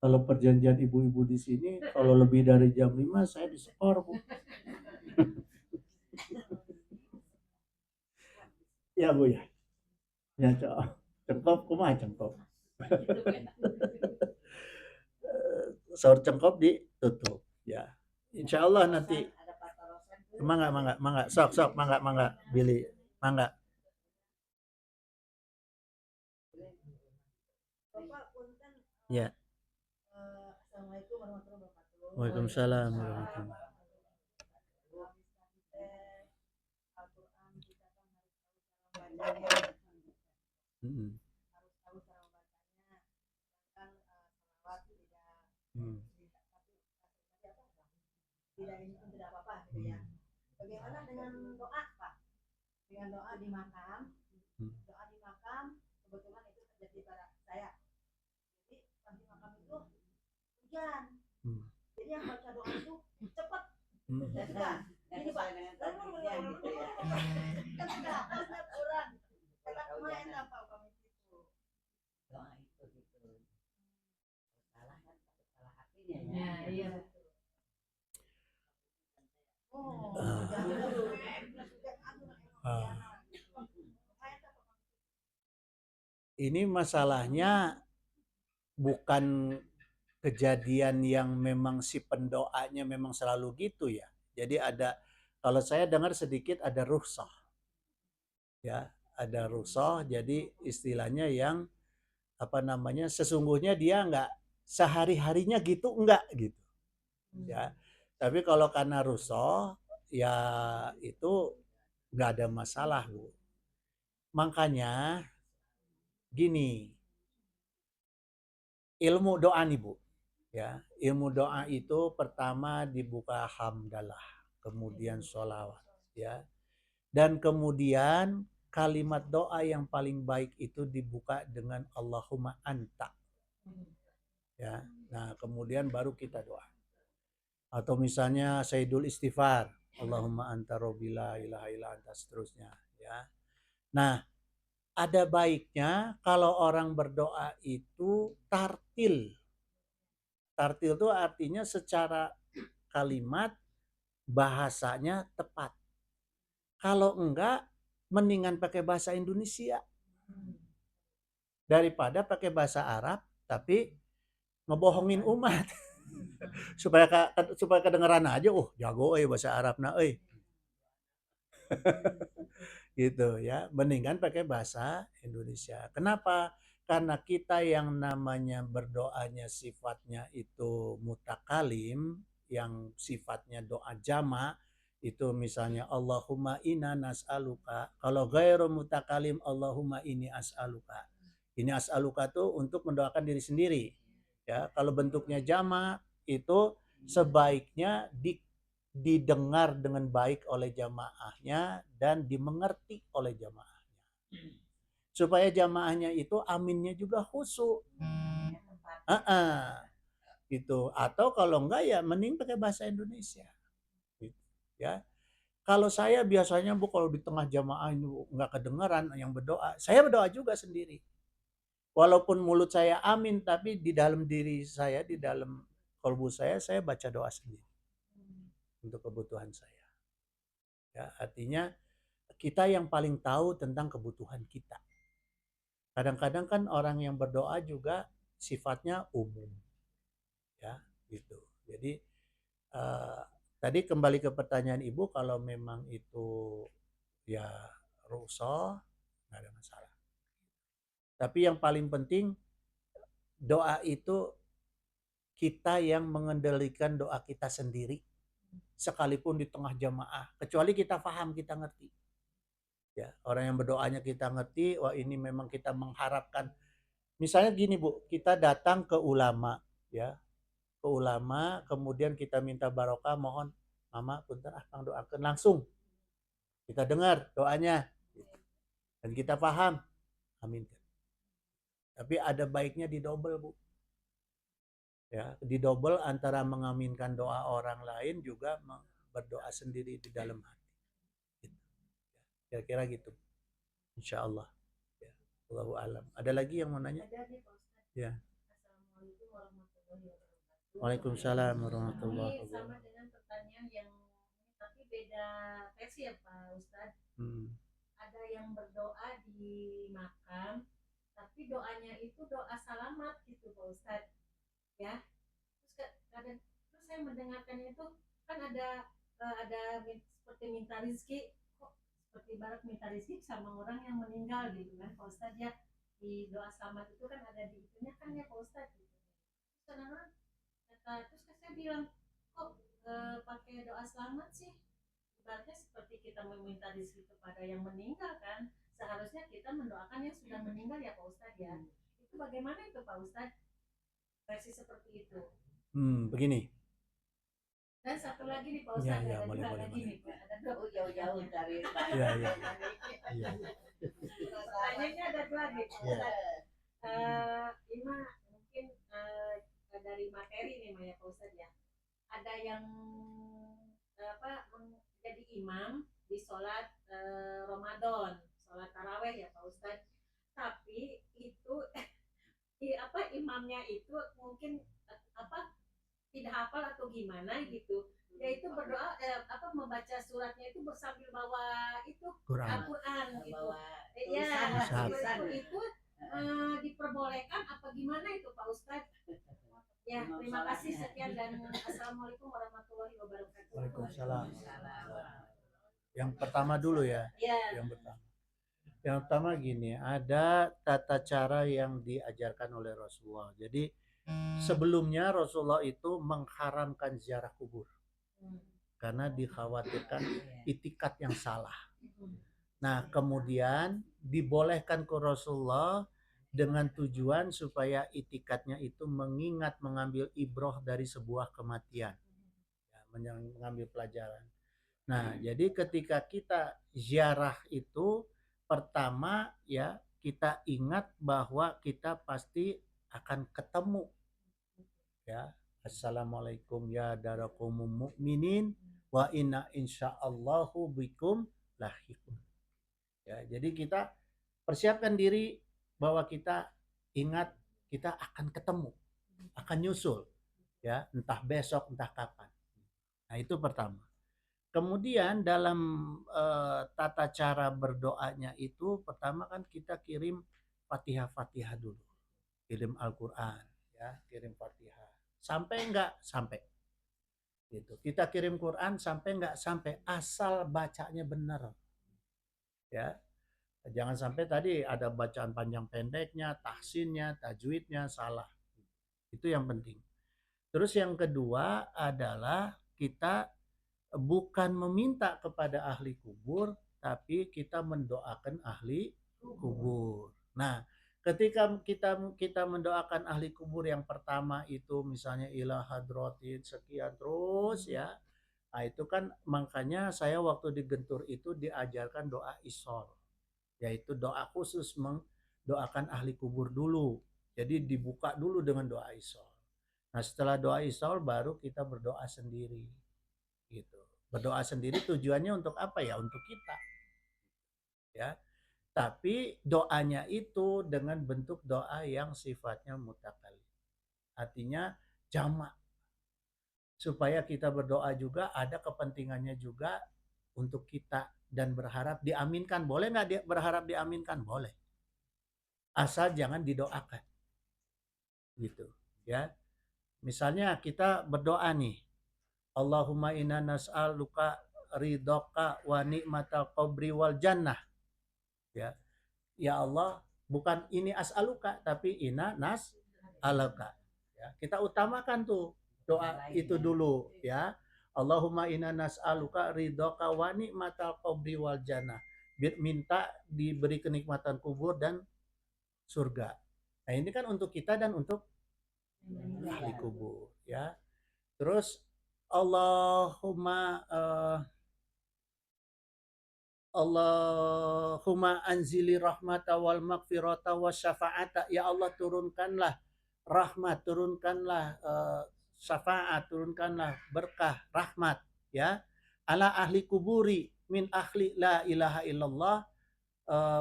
Kalau perjanjian ibu-ibu di sini kalau lebih dari jam 5 saya diskor, Bu. Ya, Bu ya. Ya, cengkop kumaha cengkop. Sahur cengkop ditutup ya. Insya Allah nanti mangga sok mangga Billy mangga. Ya. Assalamualaikum warahmatullahi wabarakatuh. Waalaikumsalam warahmatullahi wabarakatuh. Tidak ini pun tidak apa-apa gitu ya. Bagaimana dengan doa, Pak? Dengan doa di makam, kebetulan itu terjadi pada saya. Jadi pas di makam itu hujan. Jadi yang baca doa itu cepat. Jadi kan, ini Pak, kan sudah kurang. Kata kemarin apa kami itu? Doa itu gitu. Salah kan, salah hatinya ya. Iya. Ini masalahnya bukan kejadian yang memang si pendoanya memang selalu gitu ya. Jadi ada, kalau saya dengar sedikit ada rukhsah. Ya, ada rukhsah, jadi istilahnya yang apa namanya, sesungguhnya dia enggak sehari-harinya gitu, enggak gitu. Ya. Tapi kalau karena rukhsah ya itu enggak ada masalah, Bu. Makanya gini, ilmu doa nih Bu, ya ilmu doa itu pertama dibuka hamdalah, kemudian sholawat, ya, dan kemudian kalimat doa yang paling baik itu dibuka dengan Allahumma anta, ya, nah kemudian baru kita doa. Atau misalnya Sayyidul Istighfar, Allahumma anta rabbi la ilaha illa anta, seterusnya, ya. Nah, ada baiknya kalau orang berdoa itu tartil. Tartil itu artinya secara kalimat bahasanya tepat. Kalau enggak, mendingan pakai bahasa Indonesia daripada pakai bahasa Arab tapi ngebohongin umat. supaya kedengeran aja, jago bahasa Arabna euy. gitu ya. Mendingan pakai bahasa Indonesia. Kenapa? Karena kita yang namanya berdoanya sifatnya itu mutakalim, yang sifatnya doa jama, itu misalnya Allahumma inna nas'aluka. Kalau ghairu mutakalim Allahumma ini as'aluka. Ini as'aluka tuh untuk mendoakan diri sendiri. Ya, kalau bentuknya jama itu sebaiknya didengar dengan baik oleh jamaahnya dan dimengerti oleh jamaahnya. Supaya jamaahnya itu aminnya juga khusyuk. Gitu. Atau kalau enggak ya mending pakai bahasa Indonesia. Gitu, ya. Kalau saya biasanya Bu kalau di tengah jamaah ini enggak kedengaran yang berdoa, saya berdoa juga sendiri. Walaupun mulut saya amin tapi di dalam diri saya, di dalam kalbu saya baca doa sendiri untuk kebutuhan saya. Ya, artinya kita yang paling tahu tentang kebutuhan kita. Kadang-kadang kan orang yang berdoa juga sifatnya umum, ya, gitu. Jadi tadi kembali ke pertanyaan Ibu, kalau memang itu ya rukshoh, nggak ada masalah. Tapi yang paling penting doa itu kita yang mengendalikan doa kita sendiri, sekalipun di tengah jamaah, kecuali kita paham, kita ngerti. Ya, orang yang berdoanya kita ngerti, wah ini memang kita mengharapkan. Misalnya gini Bu, kita datang ke ulama, ya, ke ulama, kemudian kita minta barokah, mohon mama punten kang doakeun langsung. Kita dengar doanya dan kita paham, amin. Tapi ada baiknya didobel Bu. Ya, didobel antara mengaminkan doa orang lain juga berdoa sendiri di dalam hati. Gitu. Kira-kira gitu. Insya Allah. Ya. Allahu alam. Ada lagi yang mau nanya? Ada nih Pak Ustaz. Ya. Assalamualaikum warahmatullahi wabarakatuh. Waalaikumsalam warahmatullahi wabarakatuh. Ini sama dengan pertanyaan yang tapi beda versi ya Pak Ustaz. Ada yang berdoa di makam, tapi doanya itu doa salamat gitu Pak Ustaz. Ya. Terus saya mendengarkan itu kan ada seperti minta rezeki, kok seperti barat minta rezeki sama orang yang meninggal gitu kan Pak Ustaz ya, di doa selamat itu kan ada di itunya kan ya Pak Ustaz gitu. Terus saya bilang kok pakai doa selamat sih, ibaratnya seperti kita meminta rezeki kepada yang meninggal kan, seharusnya kita mendoakan yang sudah meninggal ya Pak Ustaz ya. Itu bagaimana itu Pak Ustaz, versi seperti itu? Begini. Dan satu lagi nih Pak Ustaz, ada dua lagi nih Pak, ada dua jauh-jauh dari Pak. Iya. Pertanyaannya ada dua nih Pak Ustaz. Ini mungkin dari materi nih Maya Pak Ustaz ya. Ada yang menjadi imam di sholat Ramadan, sholat taraweh ya Pak Ustaz. Tapi itu imamnya itu mungkin tidak hafal atau gimana gitu, yaitu berdoa membaca suratnya itu sambil bawa itu Al-Quran gitu. Itu diperbolehkan apa gimana itu Pak Ustadz? Ya, terima kasih, sekian dan assalamualaikum warahmatullahi wabarakatuh. Waalaikumsalam. Yang pertama dulu ya. Yang pertama gini, ada tata cara yang diajarkan oleh Rasulullah. Jadi sebelumnya Rasulullah itu mengharamkan ziarah kubur karena dikhawatirkan itikat yang salah. Nah, kemudian dibolehkan ke Rasulullah dengan tujuan supaya itikatnya itu mengambil ibroh dari sebuah kematian, ya, mengambil pelajaran. Nah, jadi ketika kita ziarah itu pertama ya kita ingat bahwa kita pasti akan ketemu, ya. Assalamualaikum ya darakumum mu'minin wa inna insyaallahu bikum lahiqun. Ya, jadi kita persiapkan diri bahwa kita ingat kita akan ketemu, akan nyusul, ya, entah besok entah kapan. Nah, itu pertama. Kemudian dalam tata cara berdoanya itu pertama kan kita kirim Fatihah dulu. Kirim Al-Qur'an, ya, kirim Fatihah. Sampai enggak? Sampai. Gitu. Kita kirim Quran sampai enggak? Sampai, asal bacanya benar. ya. Jangan sampai tadi ada bacaan panjang pendeknya, tahsinnya, tajwidnya salah. Itu yang penting. Terus yang kedua adalah kita bukan meminta kepada ahli kubur, tapi kita mendoakan ahli kubur. Nah, ketika kita kita mendoakan ahli kubur yang pertama itu misalnya ilah hadrotin sekian terus ya. Nah, itu kan makanya saya waktu di Gentur itu diajarkan doa isol, yaitu doa khusus mendoakan ahli kubur dulu. Jadi dibuka dulu dengan doa isol. Nah, setelah doa isol baru kita berdoa sendiri gitu. Berdoa sendiri tujuannya untuk apa ya? Untuk kita ya. Tapi doanya itu dengan bentuk doa yang sifatnya mutakali. Artinya jamak. Supaya kita berdoa juga ada kepentingannya juga untuk kita dan berharap diaminkan. Boleh nggak berharap diaminkan? Boleh. Asal jangan didoakan. Gitu ya. Misalnya kita berdoa nih, Allahumma inna nas'aluka ridhoka wa ni'matal qabri wal jannah. Ya. Ya Allah, bukan ini as'aluka tapi ina nas'aluka. Ya, kita utamakan tuh doa itu dulu ya. Allahumma inna nas'aluka ridhoka wa ni'matal qabri wal jannah. Minta diberi kenikmatan kubur dan surga. Nah, ini kan untuk kita dan untuk ahli kubur ya. Terus Allahumma Allahumma anzili rahmata wal maghfirata wa syafa'ata. Ya Allah turunkanlah rahmat, turunkanlah syafaat, turunkanlah berkah, rahmat ya. Ala ahli kuburi min ahli la ilaha illallah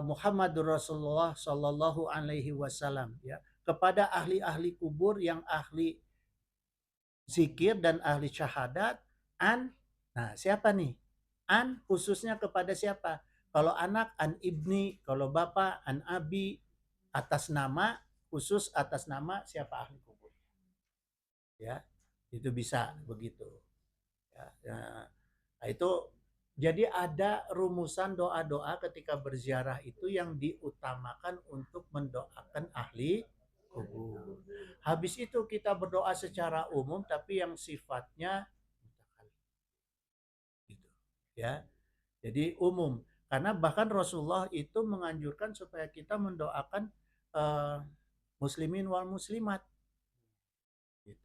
Muhammadur Rasulullah sallallahu alaihi wasallam ya. Kepada ahli-ahli kubur yang ahli zikir dan ahli syahadat nah siapa nih khususnya kepada siapa? Kalau anak an ibni, kalau bapak an abi, atas nama khusus atas nama siapa ahli kubur. Ya, itu bisa begitu. Ya, nah, itu jadi ada rumusan doa-doa ketika berziarah itu yang diutamakan untuk mendoakan ahli kubur. Habis itu kita berdoa secara umum tapi yang sifatnya gitu. Ya. Jadi umum. Karena bahkan Rasulullah itu menganjurkan supaya kita mendoakan muslimin wal muslimat. Gitu.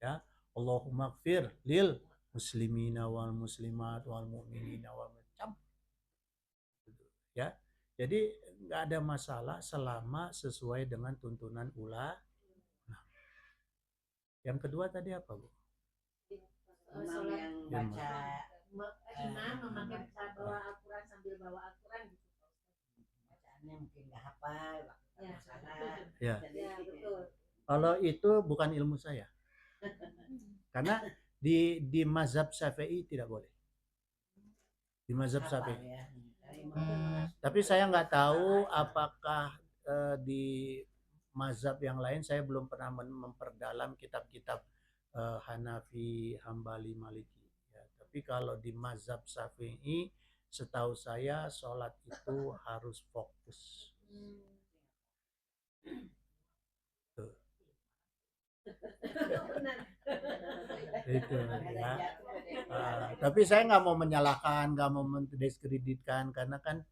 Ya. Allahumma gfir lil muslimina wal muslimat wal mu'minina wal mu'minat. Gitu. Ya. Jadi nggak ada masalah selama sesuai dengan tuntunan ulama. Nah, yang kedua tadi apa, Bu? Imam yang baca imam memakai bawa Al-Quran sambil bawa Al-Quran gitu. Bacaannya mungkin nggak hafal, ya, salah. Ya. Ya, betul. Kalau itu bukan ilmu saya. Karena di mazhab Syafi'i tidak boleh. Di mazhab Syafi'i. Ya. Tapi saya nggak tahu apakah di mazhab yang lain, saya belum pernah memperdalam kitab-kitab Hanafi, Hambali, Maliki. Ya, tapi kalau di mazhab Syafi'i, setahu saya sholat itu harus fokus. Tuh. Itu ya. Tapi saya nggak mau menyalahkan, nggak mau mendiskreditkan karena kan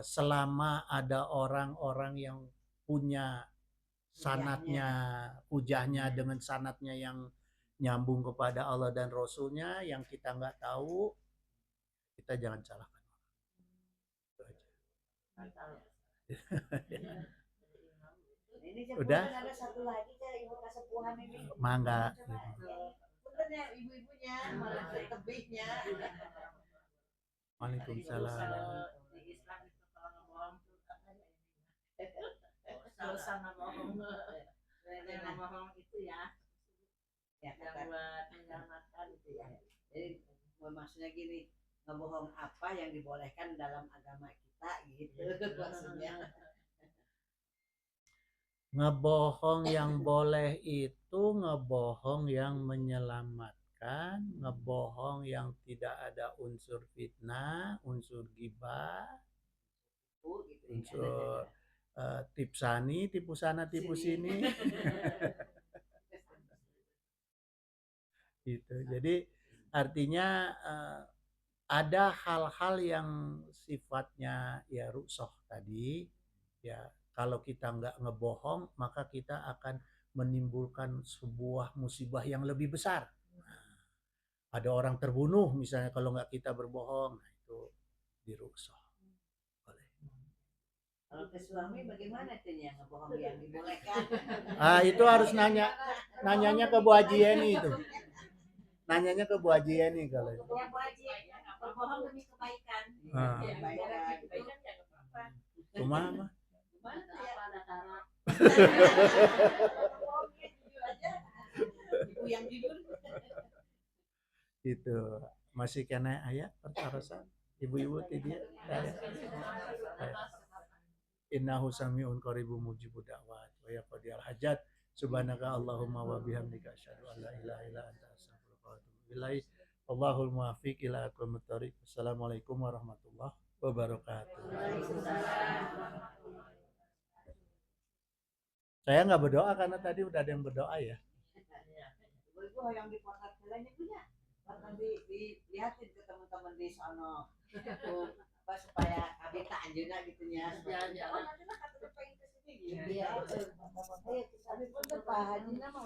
selama ada orang-orang yang punya sanatnya, hujahnya dengan sanatnya yang nyambung kepada Allah dan Rasulnya yang kita nggak tahu, kita jangan salahkan. Itu aja. Udah? Ada satu lagi ibu kesepuhan ini. Mangga. Bener ya ibu-ibunya, malah tebihnya. Waalaikumsalam. Di Islam itu kalau ngebohong dosa ngebohong. Yang ngebohong itu ya yang buat menyelamatkan itu ya. Jadi maksudnya gini, ngebohong apa yang dibolehkan dalam agama kita gitu maksudnya. Ngebohong yang boleh itu ngebohong yang menyelamatkan, ngebohong yang tidak ada unsur fitnah, unsur ghibah, unsur tipsani, tipu sana, tipu sini. Gitu. Jadi artinya ada hal-hal yang sifatnya ya rukshoh tadi, ya kalau kita nggak ngebohong maka kita akan menimbulkan sebuah musibah yang lebih besar. Ada orang terbunuh misalnya kalau nggak kita berbohong, nah itu diruksoh oleh. Kalau ke suami bagaimana tuh yang ngebohong yang dibolehkan? Itu harus nanyanya ke Bu Haji Yeni itu. Nanyanya ke Bu Haji Yeni kalau itu. Ya, Bu Haji, berbohong demi kebaikan. Kebaikan ya nggak apa-apa. Cuma apa? Gimana tuh ya? Ada cara. Ibu yang jujur. Itu masih kena ayat pertarasan ibu-ibu tidak ayat. Innahu sami'un qaribun mujibud da'wat wa yaqdiyal hajat subhanaka allahumma wa bihamdika asyhadu an la ilaha illa anta astaghfiruka wa atubu ilaik. Wallahul muwaffiq ila aqwamit thoriq. Assalamualaikum warahmatullahi wabarakatuh. Saya nggak berdoa karena tadi udah ada yang berdoa ya. Ibu yang di kota lainnya punya. Bahkan dilihatin ke teman-teman di sana. Apa supaya abi tak anjeuna gitu nya. Jalan-jalan. Oh, nanti lah kata pengen ke sini gitu. Iya. Abi pun Pak Haji mah